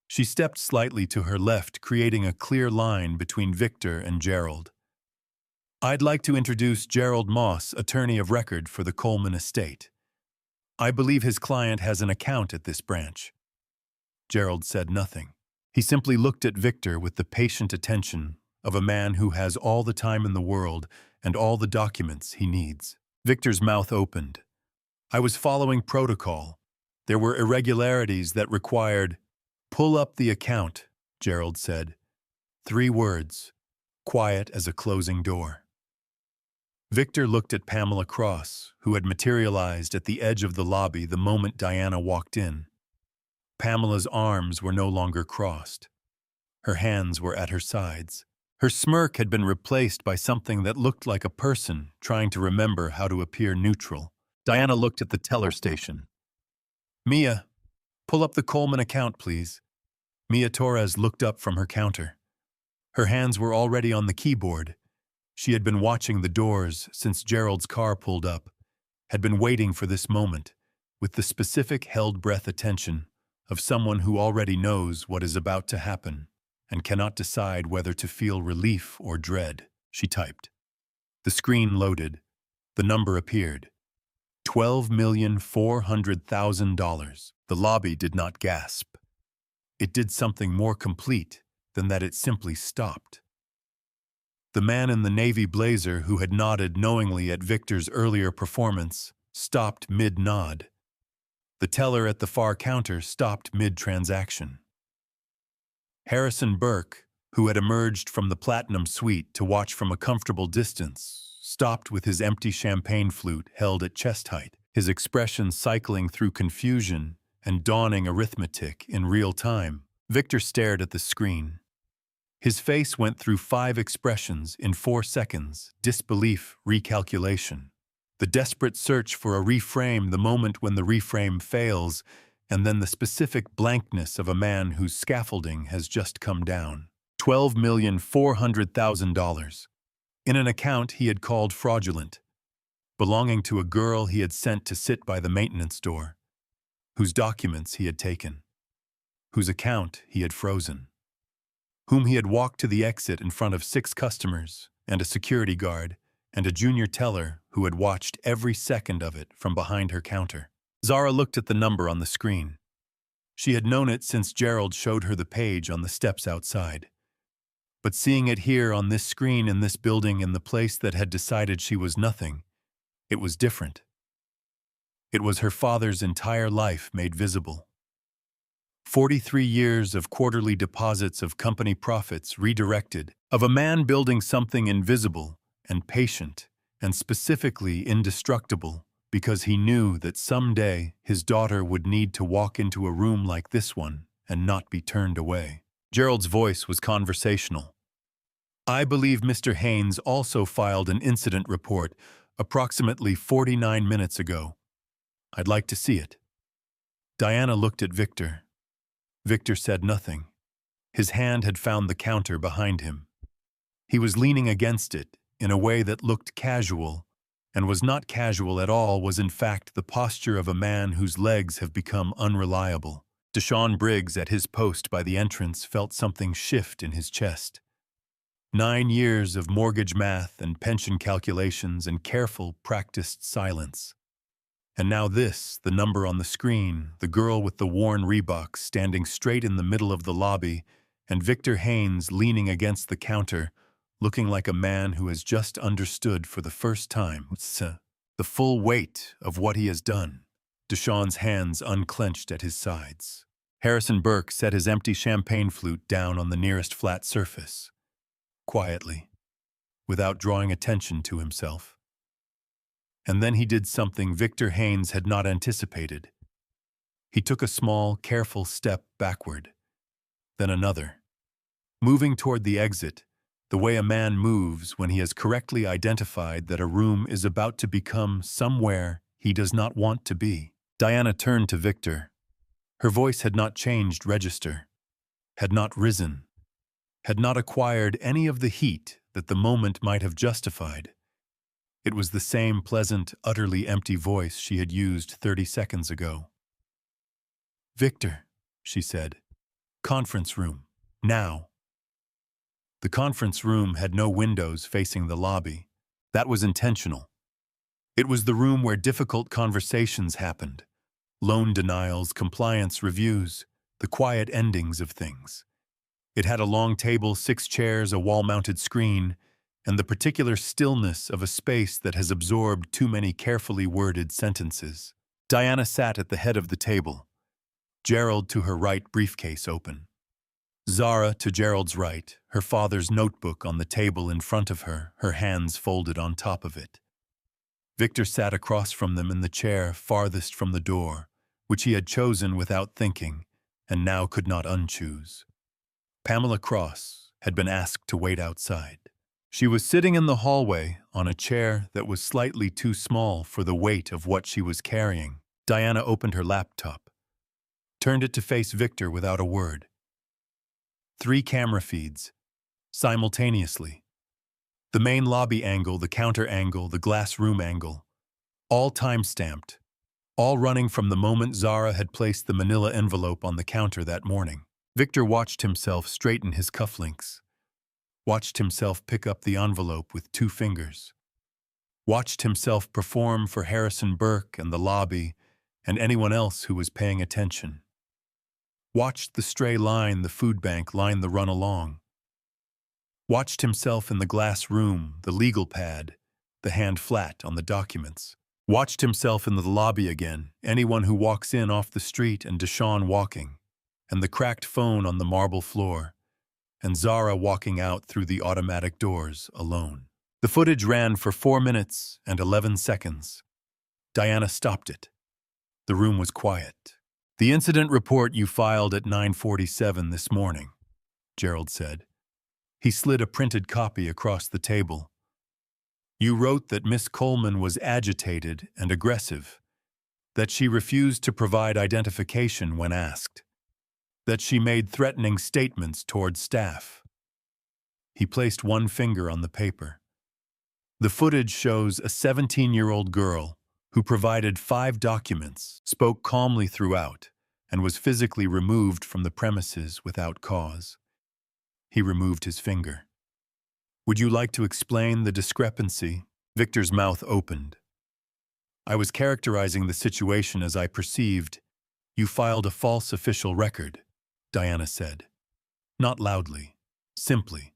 She stepped slightly to her left, creating a clear line between Victor and Gerald. "I'd like to introduce Gerald Moss, attorney of record for the Coleman estate. I believe his client has an account at this branch." Gerald said nothing. He simply looked at Victor with the patient attention of a man who has all the time in the world and all the documents he needs. Victor's mouth opened. "I was following protocol. There were irregularities that required—" "Pull up the account," Gerald said. 3 words, quiet as a closing door. Victor looked at Pamela Cross, who had materialized at the edge of the lobby the moment Diana walked in. Pamela's arms were no longer crossed. Her hands were at her sides. Her smirk had been replaced by something that looked like a person trying to remember how to appear neutral. Diana looked at the teller station. "Mia, pull up the Coleman account, please." Mia Torres looked up from her counter. Her hands were already on the keyboard. She had been watching the doors since Gerald's car pulled up, had been waiting for this moment, with the specific held-breath attention of someone who already knows what is about to happen and cannot decide whether to feel relief or dread. She typed. The screen loaded. The number appeared. $12,400,000. The lobby did not gasp. It did something more complete than that. It simply stopped. The man in the navy blazer who had nodded knowingly at Victor's earlier performance stopped mid-nod. The teller at the far counter stopped mid-transaction. Harrison Burke, who had emerged from the Platinum Suite to watch from a comfortable distance, stopped with his empty champagne flute held at chest height, his expression cycling through confusion and dawning arithmetic in real time. Victor stared at the screen. His face went through 5 expressions in 4 seconds: disbelief, recalculation, the desperate search for a reframe the moment when the reframe fails, and then the specific blankness of a man whose scaffolding has just come down. $12,400,000. In an account he had called fraudulent, belonging to a girl he had sent to sit by the maintenance door, whose documents he had taken, whose account he had frozen, whom he had walked to the exit in front of 6 customers and a security guard and a junior teller who had watched every second of it from behind her counter. Zara looked at the number on the screen. She had known it since Gerald showed her the page on the steps outside. But seeing it here on this screen in this building in the place that had decided she was nothing, it was different. It was her father's entire life made visible. 43 years of quarterly deposits of company profits redirected, of a man building something invisible and patient and specifically indestructible because he knew that someday his daughter would need to walk into a room like this one and not be turned away. Gerald's voice was conversational. "I believe Mr. Haines also filed an incident report approximately 49 minutes ago. I'd like to see it." Diana looked at Victor. Victor said nothing. His hand had found the counter behind him. He was leaning against it in a way that looked casual and was not casual at all, was in fact the posture of a man whose legs have become unreliable. Deshaun Briggs, at his post by the entrance, felt something shift in his chest. 9 years of mortgage math and pension calculations and careful, practiced silence. And now this, the number on the screen, the girl with the worn Reeboks standing straight in the middle of the lobby, and Victor Haines leaning against the counter, looking like a man who has just understood for the first time the full weight of what he has done. Deshaun's hands unclenched at his sides. Harrison Burke set his empty champagne flute down on the nearest flat surface, quietly, without drawing attention to himself. And then he did something Victor Haines had not anticipated. He took a small, careful step backward, then another, moving toward the exit, the way a man moves when he has correctly identified that a room is about to become somewhere he does not want to be. Diana turned to Victor. Her voice had not changed register, had not risen, had not acquired any of the heat that the moment might have justified. It was the same pleasant, utterly empty voice she had used 30 seconds ago. "Victor," she said. "Conference room. Now." The conference room had no windows facing the lobby. That was intentional. It was the room where difficult conversations happened. Loan denials, compliance reviews, the quiet endings of things. It had a long table, 6 chairs, a wall-mounted screen, and the particular stillness of a space that has absorbed too many carefully worded sentences. Diana sat at the head of the table, Gerald to her right, briefcase open. Zara to Gerald's right, her father's notebook on the table in front of her, her hands folded on top of it. Victor sat across from them in the chair farthest from the door, which he had chosen without thinking, and now could not unchoose. Pamela Cross had been asked to wait outside. She was sitting in the hallway on a chair that was slightly too small for the weight of what she was carrying. Diana opened her laptop, turned it to face Victor without a word. 3 camera feeds, simultaneously. The main lobby angle, the counter angle, the glass room angle, all time-stamped, all running from the moment Zara had placed the manila envelope on the counter that morning. Victor watched himself straighten his cufflinks, watched himself pick up the envelope with 2 fingers, watched himself perform for Harrison Burke and the lobby and anyone else who was paying attention, watched the stray line the food bank line the run along, watched himself in the glass room, the legal pad, the hand flat on the documents, watched himself in the lobby again, anyone who walks in off the street and Deshaun walking, and the cracked phone on the marble floor, and Zara walking out through the automatic doors alone. The footage ran for 4 minutes and 11 seconds. Diana stopped it. The room was quiet. "The incident report you filed at 9:47 this morning," Gerald said. He slid a printed copy across the table. "You wrote that Miss Coleman was agitated and aggressive, that she refused to provide identification when asked, that she made threatening statements toward staff." He placed one finger on the paper. "The footage shows a 17-year-old girl who provided 5 documents, spoke calmly throughout, and was physically removed from the premises without cause." He removed his finger. "Would you like to explain the discrepancy?" Victor's mouth opened. "I was characterizing the situation as I perceived. You filed a false official record," Diana said. "Not loudly, simply.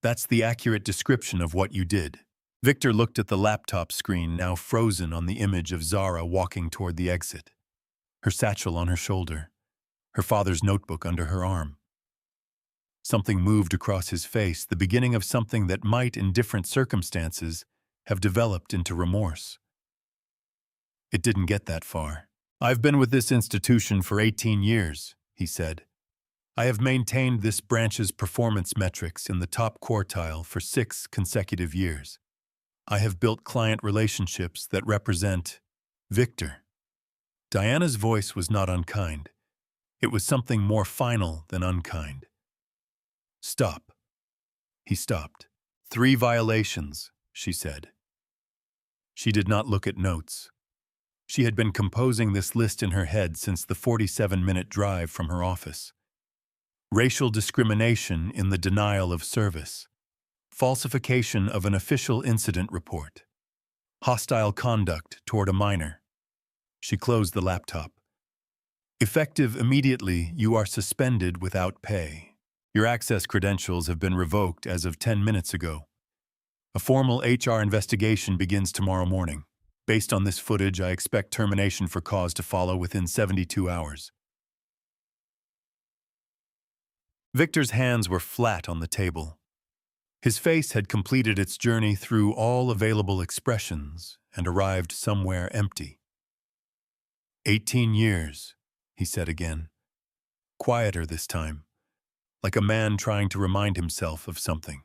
That's the accurate description of what you did." Victor looked at the laptop screen, now frozen on the image of Zara walking toward the exit, her satchel on her shoulder, her father's notebook under her arm. Something moved across his face, the beginning of something that might, in different circumstances, have developed into remorse. It didn't get that far. "I've been with this institution for 18 years, he said. "I have maintained this branch's performance metrics in the top quartile for 6 consecutive years. I have built client relationships that represent Victor." Diana's voice was not unkind. It was something more final than unkind. "Stop." He stopped. 3 violations, she said. She did not look at notes. She had been composing this list in her head since the 47-minute drive from her office. Racial discrimination in the denial of service. Falsification of an official incident report. Hostile conduct toward a minor. She closed the laptop. Effective immediately, you are suspended without pay. Your access credentials have been revoked as of 10 minutes ago. A formal HR investigation begins tomorrow morning. Based on this footage, I expect termination for cause to follow within 72 hours. Victor's hands were flat on the table. His face had completed its journey through all available expressions and arrived somewhere empty. 18 years, he said again. Quieter this time, like a man trying to remind himself of something.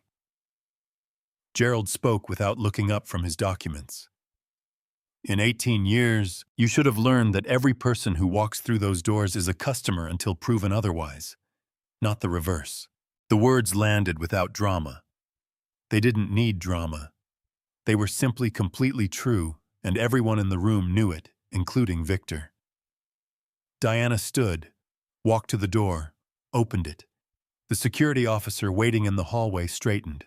Gerald spoke without looking up from his documents. In 18 years, you should have learned that every person who walks through those doors is a customer until proven otherwise, not the reverse. The words landed without drama. They didn't need drama. They were simply completely true, and everyone in the room knew it, including Victor. Diana stood, walked to the door, opened it. The security officer waiting in the hallway straightened.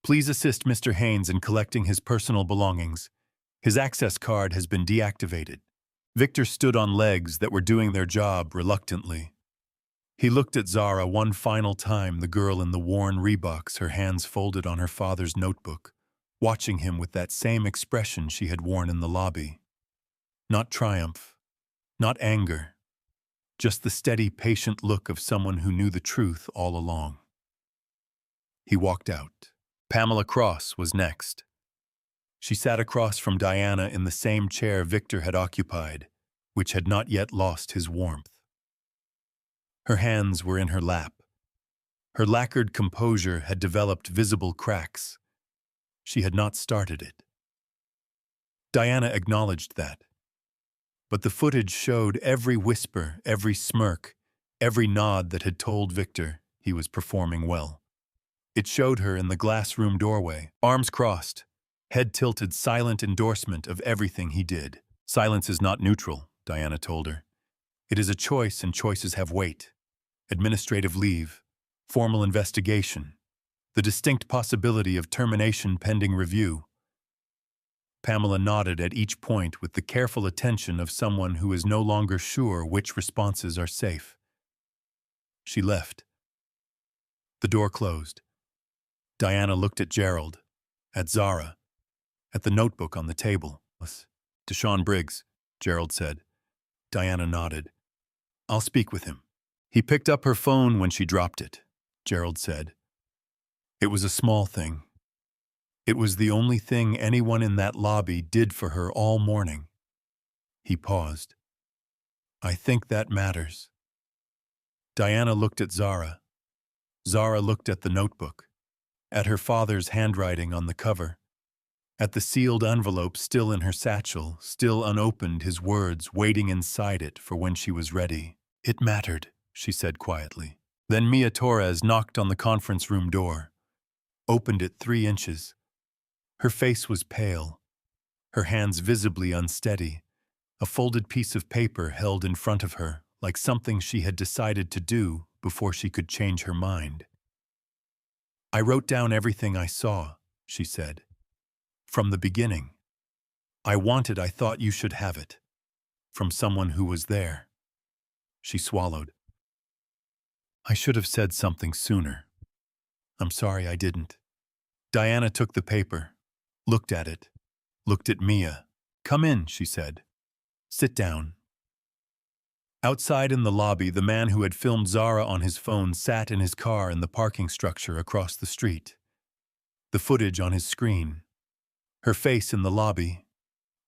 Please assist Mr. Haines in collecting his personal belongings. His access card has been deactivated. Victor stood on legs that were doing their job reluctantly. He looked at Zara one final time, the girl in the worn Reeboks, her hands folded on her father's notebook, watching him with that same expression she had worn in the lobby. Not triumph, not anger, just the steady, patient look of someone who knew the truth all along. He walked out. Pamela Cross was next. She sat across from Diana in the same chair Victor had occupied, which had not yet lost his warmth. Her hands were in her lap. Her lacquered composure had developed visible cracks. She had not started it. Diana acknowledged that. But the footage showed every whisper, every smirk, every nod that had told Victor he was performing well. It showed her in the glass room doorway, arms crossed, head tilted, silent endorsement of everything he did. Silence is not neutral, Diana told her. It is a choice, and choices have weight. Administrative leave, formal investigation, the distinct possibility of termination pending review. Pamela nodded at each point with the careful attention of someone who is no longer sure which responses are safe. She left. The door closed. Diana looked at Gerald, at Zara, at the notebook on the table. Deshaun Briggs, Gerald said. Diana nodded. I'll speak with him. He picked up her phone when she dropped it, Gerald said. It was a small thing. It was the only thing anyone in that lobby did for her all morning. He paused. I think that matters. Diana looked at Zara. Zara looked at the notebook, at her father's handwriting on the cover, at the sealed envelope still in her satchel, still unopened, his words waiting inside it for when she was ready. It mattered, she said quietly. Then Mia Torres knocked on the conference room door, opened it 3 inches. Her face was pale, her hands visibly unsteady, a folded piece of paper held in front of her, like something she had decided to do before she could change her mind. I wrote down everything I saw, she said. From the beginning. I thought you should have it. From someone who was there. She swallowed. I should have said something sooner. I'm sorry I didn't. Diana took the paper, looked at it, looked at Mia. Come in, she said. Sit down. Outside in the lobby, the man who had filmed Zara on his phone sat in his car in the parking structure across the street. The footage on his screen. Her face in the lobby.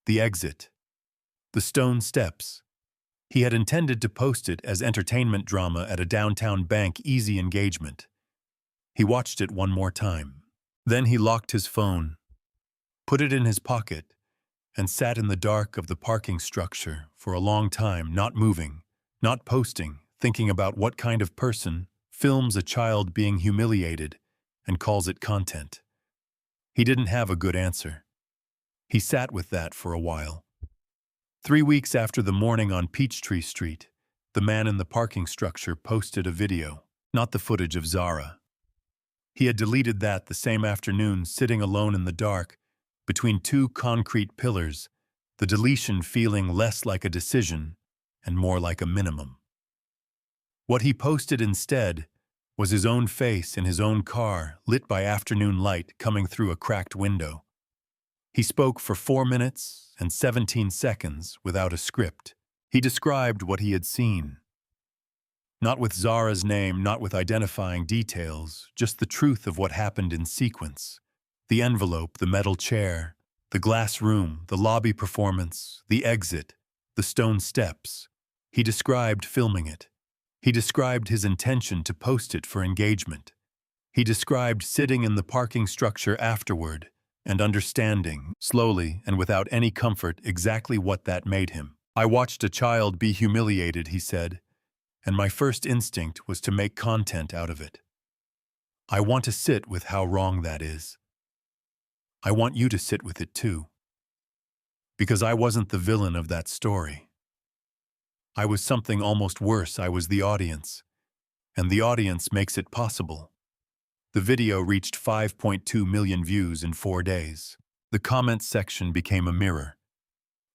The exit. The stone steps. He had intended to post it as entertainment drama at a downtown bank easy engagement. He watched it one more time. Then he locked his phone, put it in his pocket, and sat in the dark of the parking structure for a long time, not moving, not posting, thinking about what kind of person films a child being humiliated and calls it content. He didn't have a good answer. He sat with that for a while. 3 weeks after the morning on Peachtree Street, the man in the parking structure posted a video, not the footage of Zara. He had deleted that the same afternoon, sitting alone in the dark, between two concrete pillars, the deletion feeling less like a decision and more like a minimum. What he posted instead was his own face in his own car, lit by afternoon light coming through a cracked window. He spoke for 4 minutes and 17 seconds without a script. He described what he had seen. Not with Zara's name, not with identifying details, just the truth of what happened in sequence. The envelope, the metal chair, the glass room, the lobby performance, the exit, the stone steps. He described filming it. He described his intention to post it for engagement. He described sitting in the parking structure afterward and understanding, slowly and without any comfort, exactly what that made him. I watched a child be humiliated, he said, and my first instinct was to make content out of it. I want to sit with how wrong that is. I want you to sit with it too. Because I wasn't the villain of that story. I was something almost worse. I was the audience. And the audience makes it possible. The video reached 5.2 million views in 4 days. The comments section became a mirror.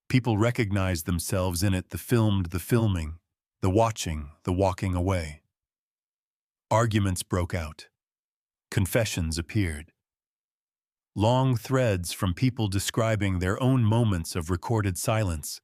People recognized themselves in it, the filmed, the filming, the watching, the walking away. Arguments broke out. Confessions appeared. Long threads from people describing their own moments of recorded silence,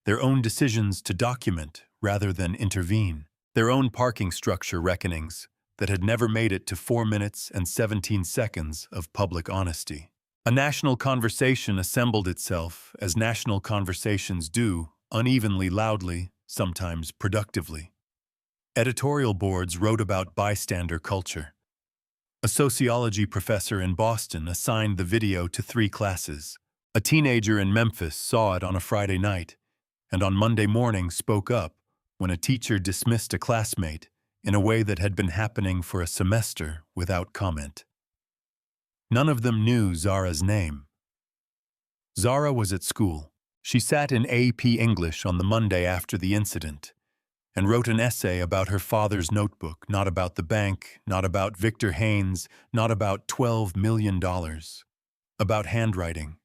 their own decisions to document rather than intervene, their own parking structure reckonings that had never made it to 4 minutes and 17 seconds of public honesty. A national conversation assembled itself, as national conversations do, unevenly, loudly, sometimes productively. Editorial boards wrote about bystander culture. A sociology professor in Boston assigned the video to 3 classes. A teenager in Memphis saw it on a Friday night, and on Monday morning spoke up when a teacher dismissed a classmate in a way that had been happening for a semester without comment. None of them knew Zara's name. Zara was at school. She sat in AP English on the Monday after the incident and wrote an essay about her father's notebook, not about the bank, not about Victor Haines, not about $12 million, about handwriting,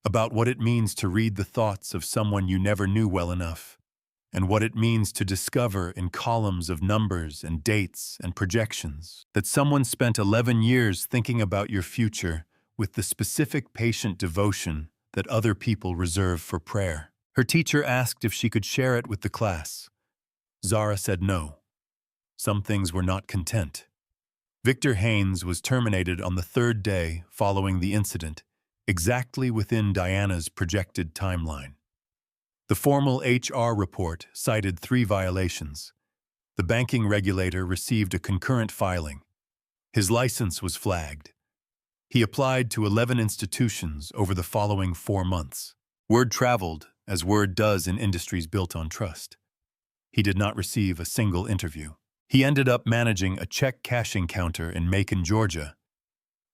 about what it means to read the thoughts of someone you never knew well enough, and what it means to discover in columns of numbers and dates and projections that someone spent 11 years thinking about your future with the specific patient devotion that other people reserve for prayer. Her teacher asked if she could share it with the class. Zara said no. Some things were not content. Victor Haines was terminated on the 3rd day following the incident, exactly within Diana's projected timeline. The formal HR report cited 3 violations. The banking regulator received a concurrent filing. His license was flagged. He applied to 11 institutions over the following 4 months. Word traveled, as word does in industries built on trust. He did not receive a single interview. He ended up managing a check cashing counter in Macon, Georgia,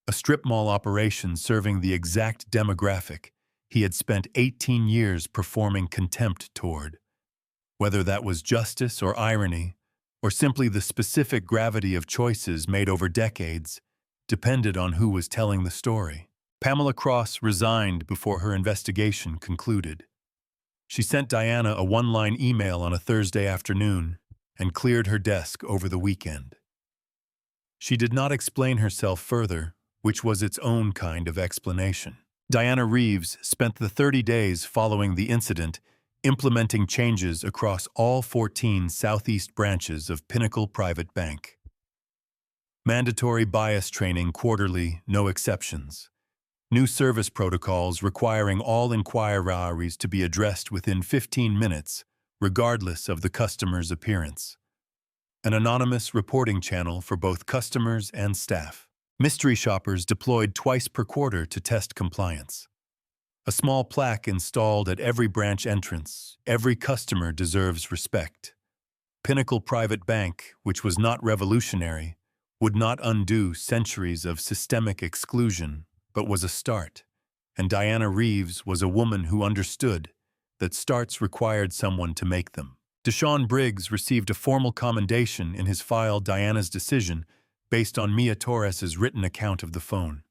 a strip mall operation serving the exact demographic he had spent 18 years performing contempt toward. Whether that was justice or irony, or simply the specific gravity of choices made over decades, depended on who was telling the story. Pamela Cross resigned before her investigation concluded. She sent Diana a 1-line email on a Thursday afternoon and cleared her desk over the weekend. She did not explain herself further, which was its own kind of explanation. Diana Reeves spent the 30 days following the incident implementing changes across all 14 Southeast branches of Pinnacle Private Bank. Mandatory bias training quarterly, no exceptions. New service protocols requiring all inquiries to be addressed within 15 minutes, regardless of the customer's appearance. An anonymous reporting channel for both customers and staff. Mystery shoppers deployed twice per quarter to test compliance. A small plaque installed at every branch entrance. Every customer deserves respect. Pinnacle Private Bank, which was not revolutionary, would not undo centuries of systemic exclusion, but was a start. And Diana Reeves was a woman who understood that starts required someone to make them. Deshaun Briggs received a formal commendation in his file Diana's decision based on Mia Torres's written account of the phone.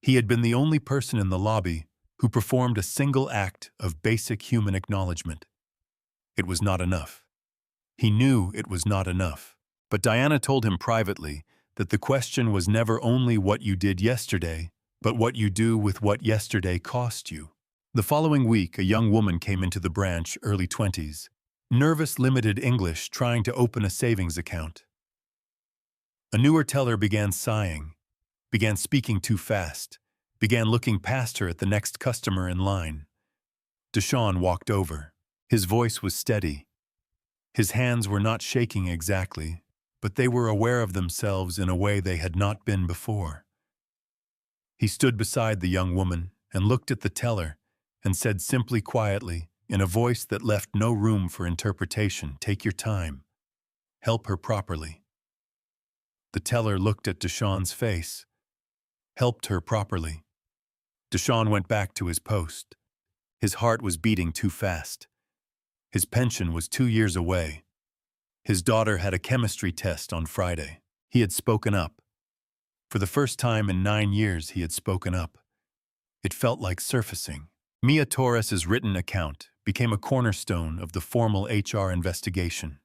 He had been the only person in the lobby who performed a single act of basic human acknowledgement. It was not enough. He knew it was not enough. But Diana told him privately that the question was never only what you did yesterday, but what you do with what yesterday cost you. The following week, a young woman came into the branch, early 20s, nervous limited English, trying to open a savings account. A newer teller began sighing, began speaking too fast, began looking past her at the next customer in line. Deshaun walked over. His voice was steady. His hands were not shaking exactly, but they were aware of themselves in a way they had not been before. He stood beside the young woman and looked at the teller and said simply, quietly, in a voice that left no room for interpretation, "Take your time. Help her properly." The teller looked at Deshaun's face. Helped her properly. Deshaun went back to his post. His heart was beating too fast. His pension was 2 years away. His daughter had a chemistry test on Friday. He had spoken up. For the first time in 9 years, he had spoken up. It felt like surfacing. Mia Torres's written account became a cornerstone of the formal HR investigation.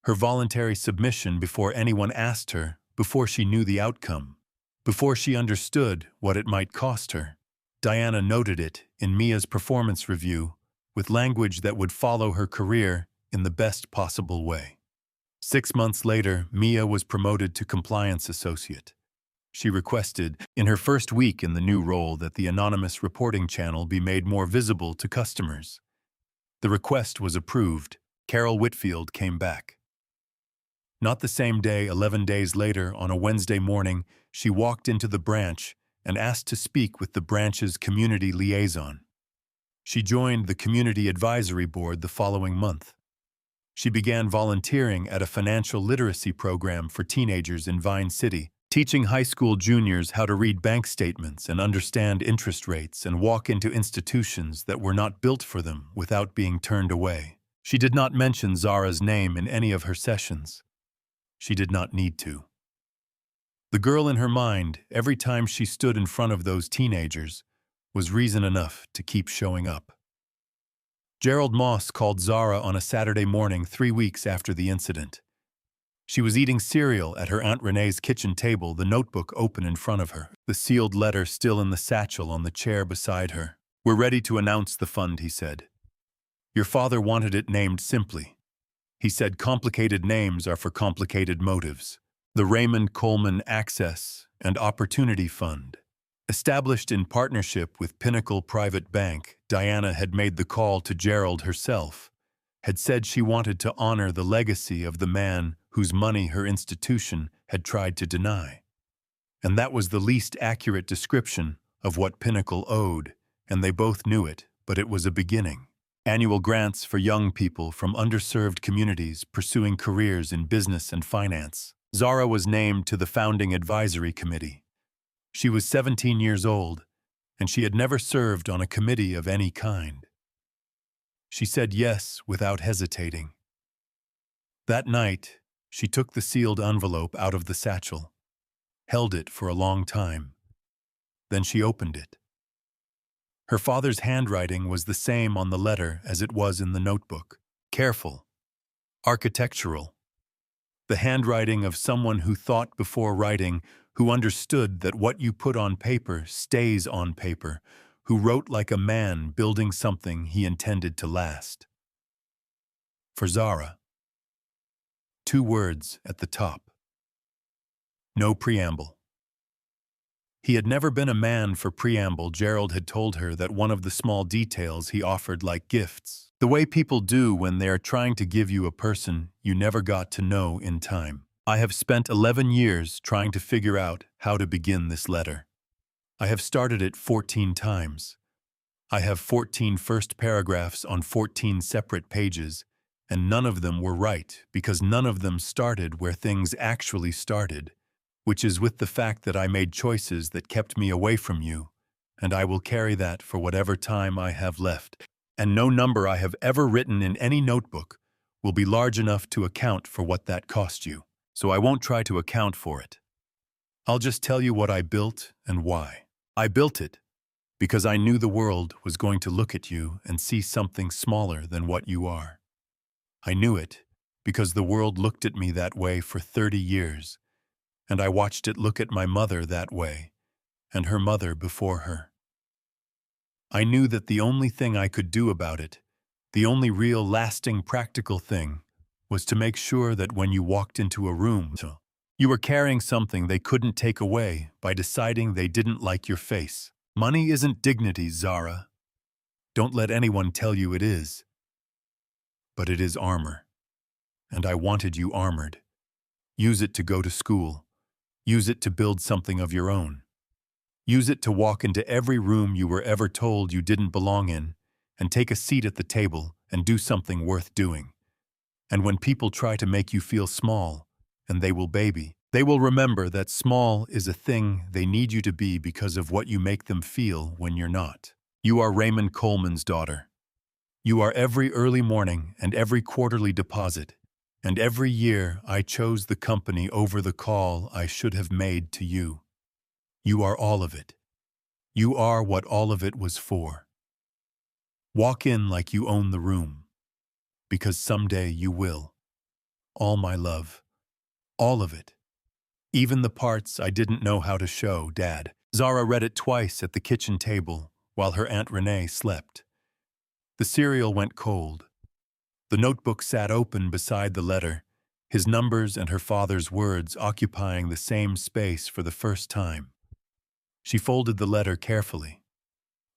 Her voluntary submission before anyone asked her, before she knew the outcome, before she understood what it might cost her. Diana noted it in Mia's performance review with language that would follow her career in the best possible way. 6 months later, Mia was promoted to compliance associate. She requested, in her first week in the new role, that the anonymous reporting channel be made more visible to customers. The request was approved. Carol Whitfield came back. Not the same day, 11 days later, on a Wednesday morning, she walked into the branch and asked to speak with the branch's community liaison. She joined the Community Advisory Board the following month. She began volunteering at a financial literacy program for teenagers in Vine City, teaching high school juniors how to read bank statements and understand interest rates and walk into institutions that were not built for them without being turned away. She did not mention Zara's name in any of her sessions. She did not need to. The girl in her mind, every time she stood in front of those teenagers, was reason enough to keep showing up. Gerald Moss called Zara on a Saturday morning 3 weeks after the incident. She was eating cereal at her Aunt Renee's kitchen table, the notebook open in front of her, the sealed letter still in the satchel on the chair beside her. "We're ready to announce the fund," he said. "Your father wanted it named simply. He said complicated names are for complicated motives. The Raymond Coleman Access and Opportunity Fund." Established in partnership with Pinnacle Private Bank, Diana had made the call to Gerald herself, had said she wanted to honor the legacy of the man whose money her institution had tried to deny. And that was the least accurate description of what Pinnacle owed, and they both knew it, but it was a beginning. Annual grants for young people from underserved communities pursuing careers in business and finance. Zara was named to the founding advisory committee. She was 17 years old, and she had never served on a committee of any kind. She said yes without hesitating. That night, she took the sealed envelope out of the satchel, held it for a long time. Then she opened it. Her father's handwriting was the same on the letter as it was in the notebook. Careful, architectural. The handwriting of someone who thought before writing, who understood that what you put on paper stays on paper, who wrote like a man building something he intended to last. For Zara. 2 words at the top. No preamble. He had never been a man for preamble. Gerald had told her that one of the small details he offered like gifts, the way people do when they are trying to give you a person you never got to know in time. "I have spent 11 years trying to figure out how to begin this letter. I have started it 14 times. I have 14 first paragraphs on 14 separate pages, and none of them were right because none of them started where things actually started, which is with the fact that I made choices that kept me away from you, and I will carry that for whatever time I have left, and no number I have ever written in any notebook will be large enough to account for what that cost you. So I won't try to account for it. I'll just tell you what I built and why. I built it because I knew the world was going to look at you and see something smaller than what you are. I knew it because the world looked at me that way for 30 years, and I watched it look at my mother that way, and her mother before her. I knew that the only thing I could do about it, the only real lasting practical thing, was to make sure that when you walked into a room, you were carrying something they couldn't take away by deciding they didn't like your face. Money isn't dignity, Zara. Don't let anyone tell you it is. But it is armor. And I wanted you armored. Use it to go to school. Use it to build something of your own. Use it to walk into every room you were ever told you didn't belong in, and take a seat at the table and do something worth doing. And when people try to make you feel small, and they will remember that small is a thing they need you to be because of what you make them feel when you're not. You are Raymond Coleman's daughter. You are every early morning and every quarterly deposit, and every year I chose the company over the call I should have made to you. You are all of it. You are what all of it was for. Walk in like you own the room, because someday you will. All my love. All of it. Even the parts I didn't know how to show, Dad. Zara read it twice at the kitchen table while her Aunt Renee slept. The cereal went cold. The notebook sat open beside the letter, his numbers and her father's words occupying the same space for the first time. She folded the letter carefully,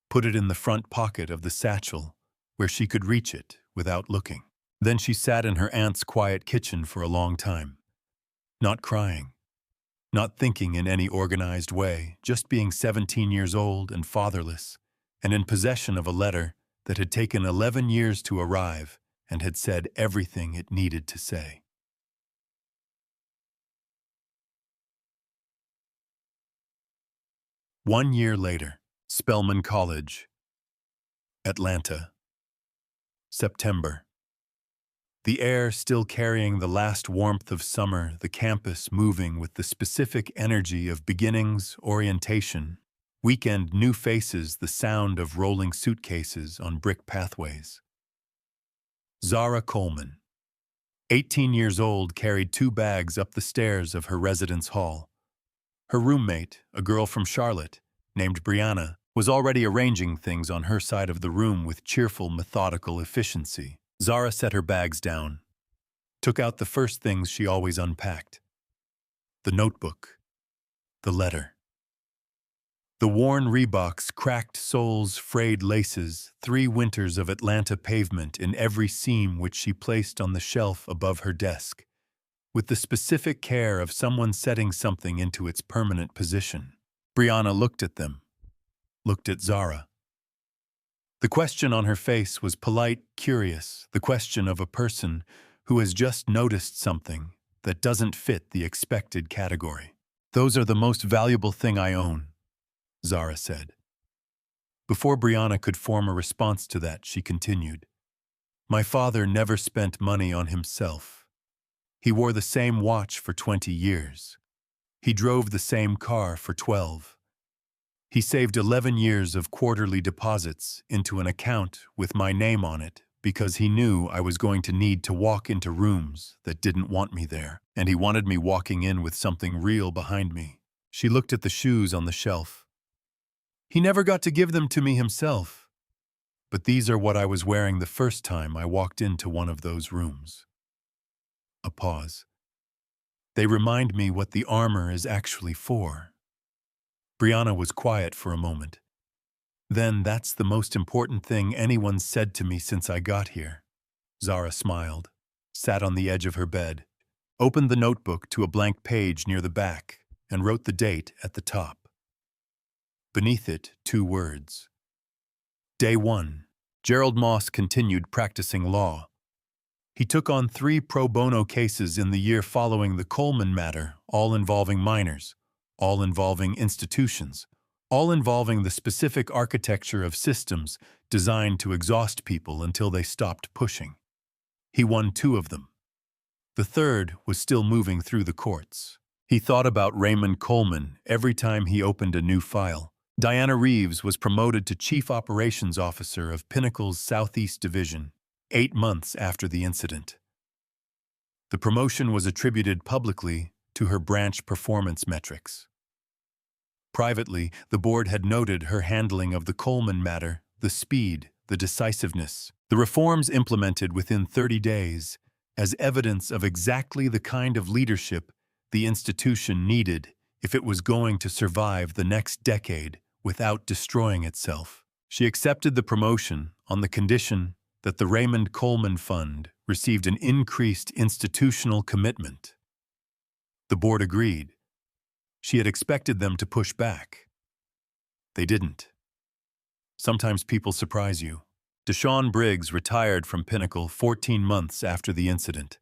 put it in the front pocket of the satchel where she could reach it without looking. Then she sat in her aunt's quiet kitchen for a long time, not crying, not thinking in any organized way, just being 17 years old and fatherless, and in possession of a letter that had taken 11 years to arrive and had said everything it needed to say. One year later, Spelman College, Atlanta, September. The air still carrying the last warmth of summer, the campus moving with the specific energy of beginnings, orientation, weekend new faces, the sound of rolling suitcases on brick pathways. Zara Coleman, 18 years old, carried 2 bags up the stairs of her residence hall. Her roommate, a girl from Charlotte, named Brianna, was already arranging things on her side of the room with cheerful, methodical efficiency. Zara set her bags down, took out the first things she always unpacked. The notebook, the letter. The worn Reeboks, cracked soles, frayed laces, 3 winters of Atlanta pavement in every seam which she placed on the shelf above her desk, with the specific care of someone setting something into its permanent position. Brianna looked at them, looked at Zara. The question on her face was polite, curious, the question of a person who has just noticed something that doesn't fit the expected category. "Those are the most valuable thing I own," Zara said. Before Brianna could form a response to that, she continued, "My father never spent money on himself. He wore the same watch for 20 years. He drove the same car for 12. He saved 11 years of quarterly deposits into an account with my name on it because he knew I was going to need to walk into rooms that didn't want me there, and he wanted me walking in with something real behind me." She looked at the shoes on the shelf. "He never got to give them to me himself, but these are what I was wearing the first time I walked into one of those rooms." A pause. "They remind me what the armor is actually for." Brianna was quiet for a moment. "Then that's the most important thing anyone's said to me since I got here." Zara smiled, sat on the edge of her bed, opened the notebook to a blank page near the back, and wrote the date at the top. Beneath it, 2 words. Day 1. Gerald Moss continued practicing law. He took on 3 pro bono cases in the year following the Coleman matter, all involving minors, all involving institutions, all involving the specific architecture of systems designed to exhaust people until they stopped pushing. He won 2 of them. The third was still moving through the courts. He thought about Raymond Coleman every time he opened a new file. Diana Reeves was promoted to Chief Operations Officer of Pinnacle's Southeast Division 8 months after the incident. The promotion was attributed publicly to her branch performance metrics. Privately, the board had noted her handling of the Coleman matter, the speed, the decisiveness, the reforms implemented within 30 days, as evidence of exactly the kind of leadership the institution needed if it was going to survive the next decade without destroying itself. She accepted the promotion on the condition that the Raymond Coleman Fund received an increased institutional commitment. The board agreed. She had expected them to push back. They didn't. Sometimes people surprise you. Deshaun Briggs retired from Pinnacle 14 months after the incident.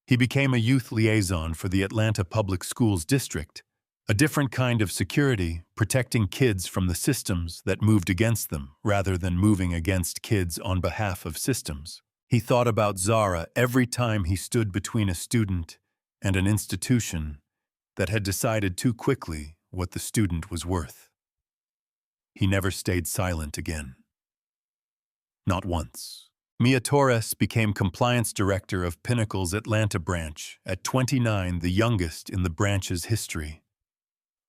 He became a youth liaison for the Atlanta Public Schools District, a different kind of security, protecting kids from the systems that moved against them rather than moving against kids on behalf of systems. He thought about Zara every time he stood between a student and an institution that had decided too quickly what the student was worth. He never stayed silent again. Not once. Mia Torres became compliance director of Pinnacle's Atlanta branch at 29, the youngest in the branch's history.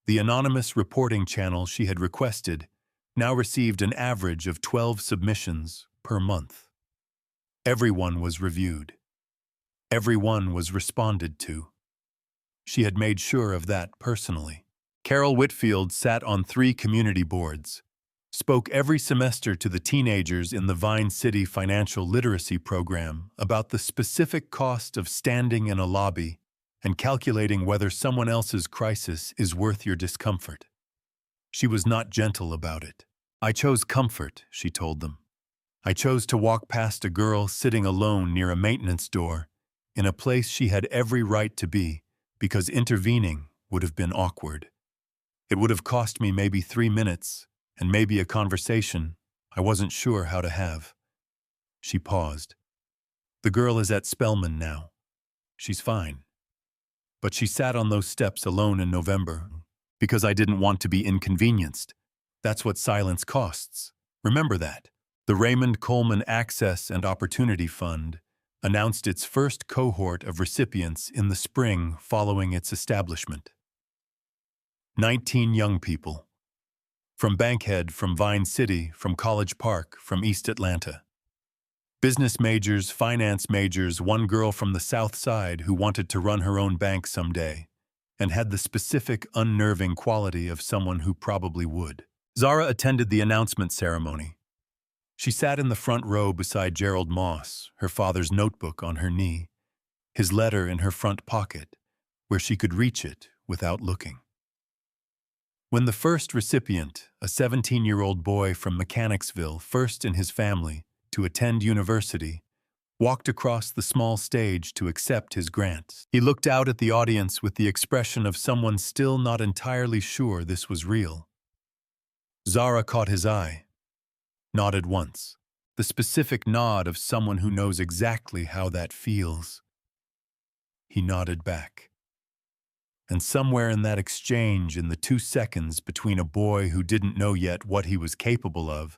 The anonymous reporting channel she had requested now received an average of 12 submissions per month. Everyone was reviewed. Everyone was responded to. She had made sure of that personally. Carol Whitfield sat on 3 community boards, spoke every semester to the teenagers in the Vine City Financial Literacy Program about the specific cost of standing in a lobby and calculating whether someone else's crisis is worth your discomfort. She was not gentle about it. I chose comfort, she told them. I chose to walk past a girl sitting alone near a maintenance door in a place she had every right to be because intervening would have been awkward. It would have cost me maybe 3 minutes and maybe a conversation I wasn't sure how to have. She paused. The girl is at Spelman now. She's fine. But she sat on those steps alone in November because I didn't want to be inconvenienced. That's what silence costs. Remember that. The Raymond Coleman Access and Opportunity Fund announced its first cohort of recipients in the spring following its establishment. 19 young people. From Bankhead, from Vine City, from College Park, from East Atlanta. Business majors, finance majors, one girl from the South Side who wanted to run her own bank someday, and had the specific unnerving quality of someone who probably would. Zara attended the announcement ceremony. She sat in the front row beside Gerald Moss, her father's notebook on her knee, his letter in her front pocket, where she could reach it without looking. When the first recipient, a 17-year-old boy from Mechanicsville, first in his family to attend university, walked across the small stage to accept his grant, he looked out at the audience with the expression of someone still not entirely sure this was real. Zara caught his eye, nodded once, the specific nod of someone who knows exactly how that feels. He nodded back. And somewhere in that exchange, in the 2 seconds between a boy who didn't know yet what he was capable of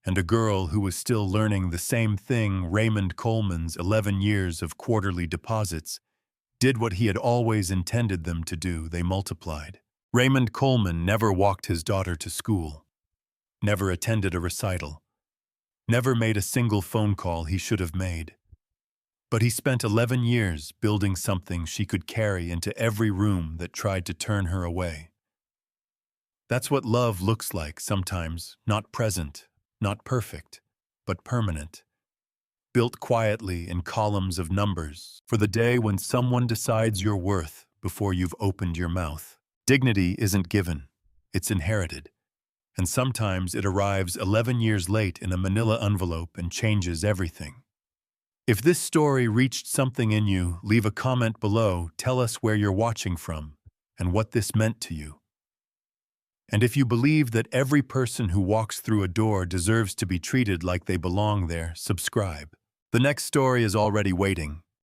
and a girl who was still learning the same thing, Raymond Coleman's 11 years of quarterly deposits did what he had always intended them to do. They multiplied. Raymond Coleman never walked his daughter to school, never attended a recital, never made a single phone call he should have made. But he spent 11 years building something she could carry into every room that tried to turn her away. That's what love looks like sometimes, not present, not perfect, but permanent. Built quietly in columns of numbers for the day when someone decides your worth before you've opened your mouth. Dignity isn't given, it's inherited. And sometimes it arrives 11 years late in a manila envelope and changes everything. If this story reached something in you, leave a comment below, tell us where you're watching from and what this meant to you. And if you believe that every person who walks through a door deserves to be treated like they belong there, subscribe. The next story is already waiting.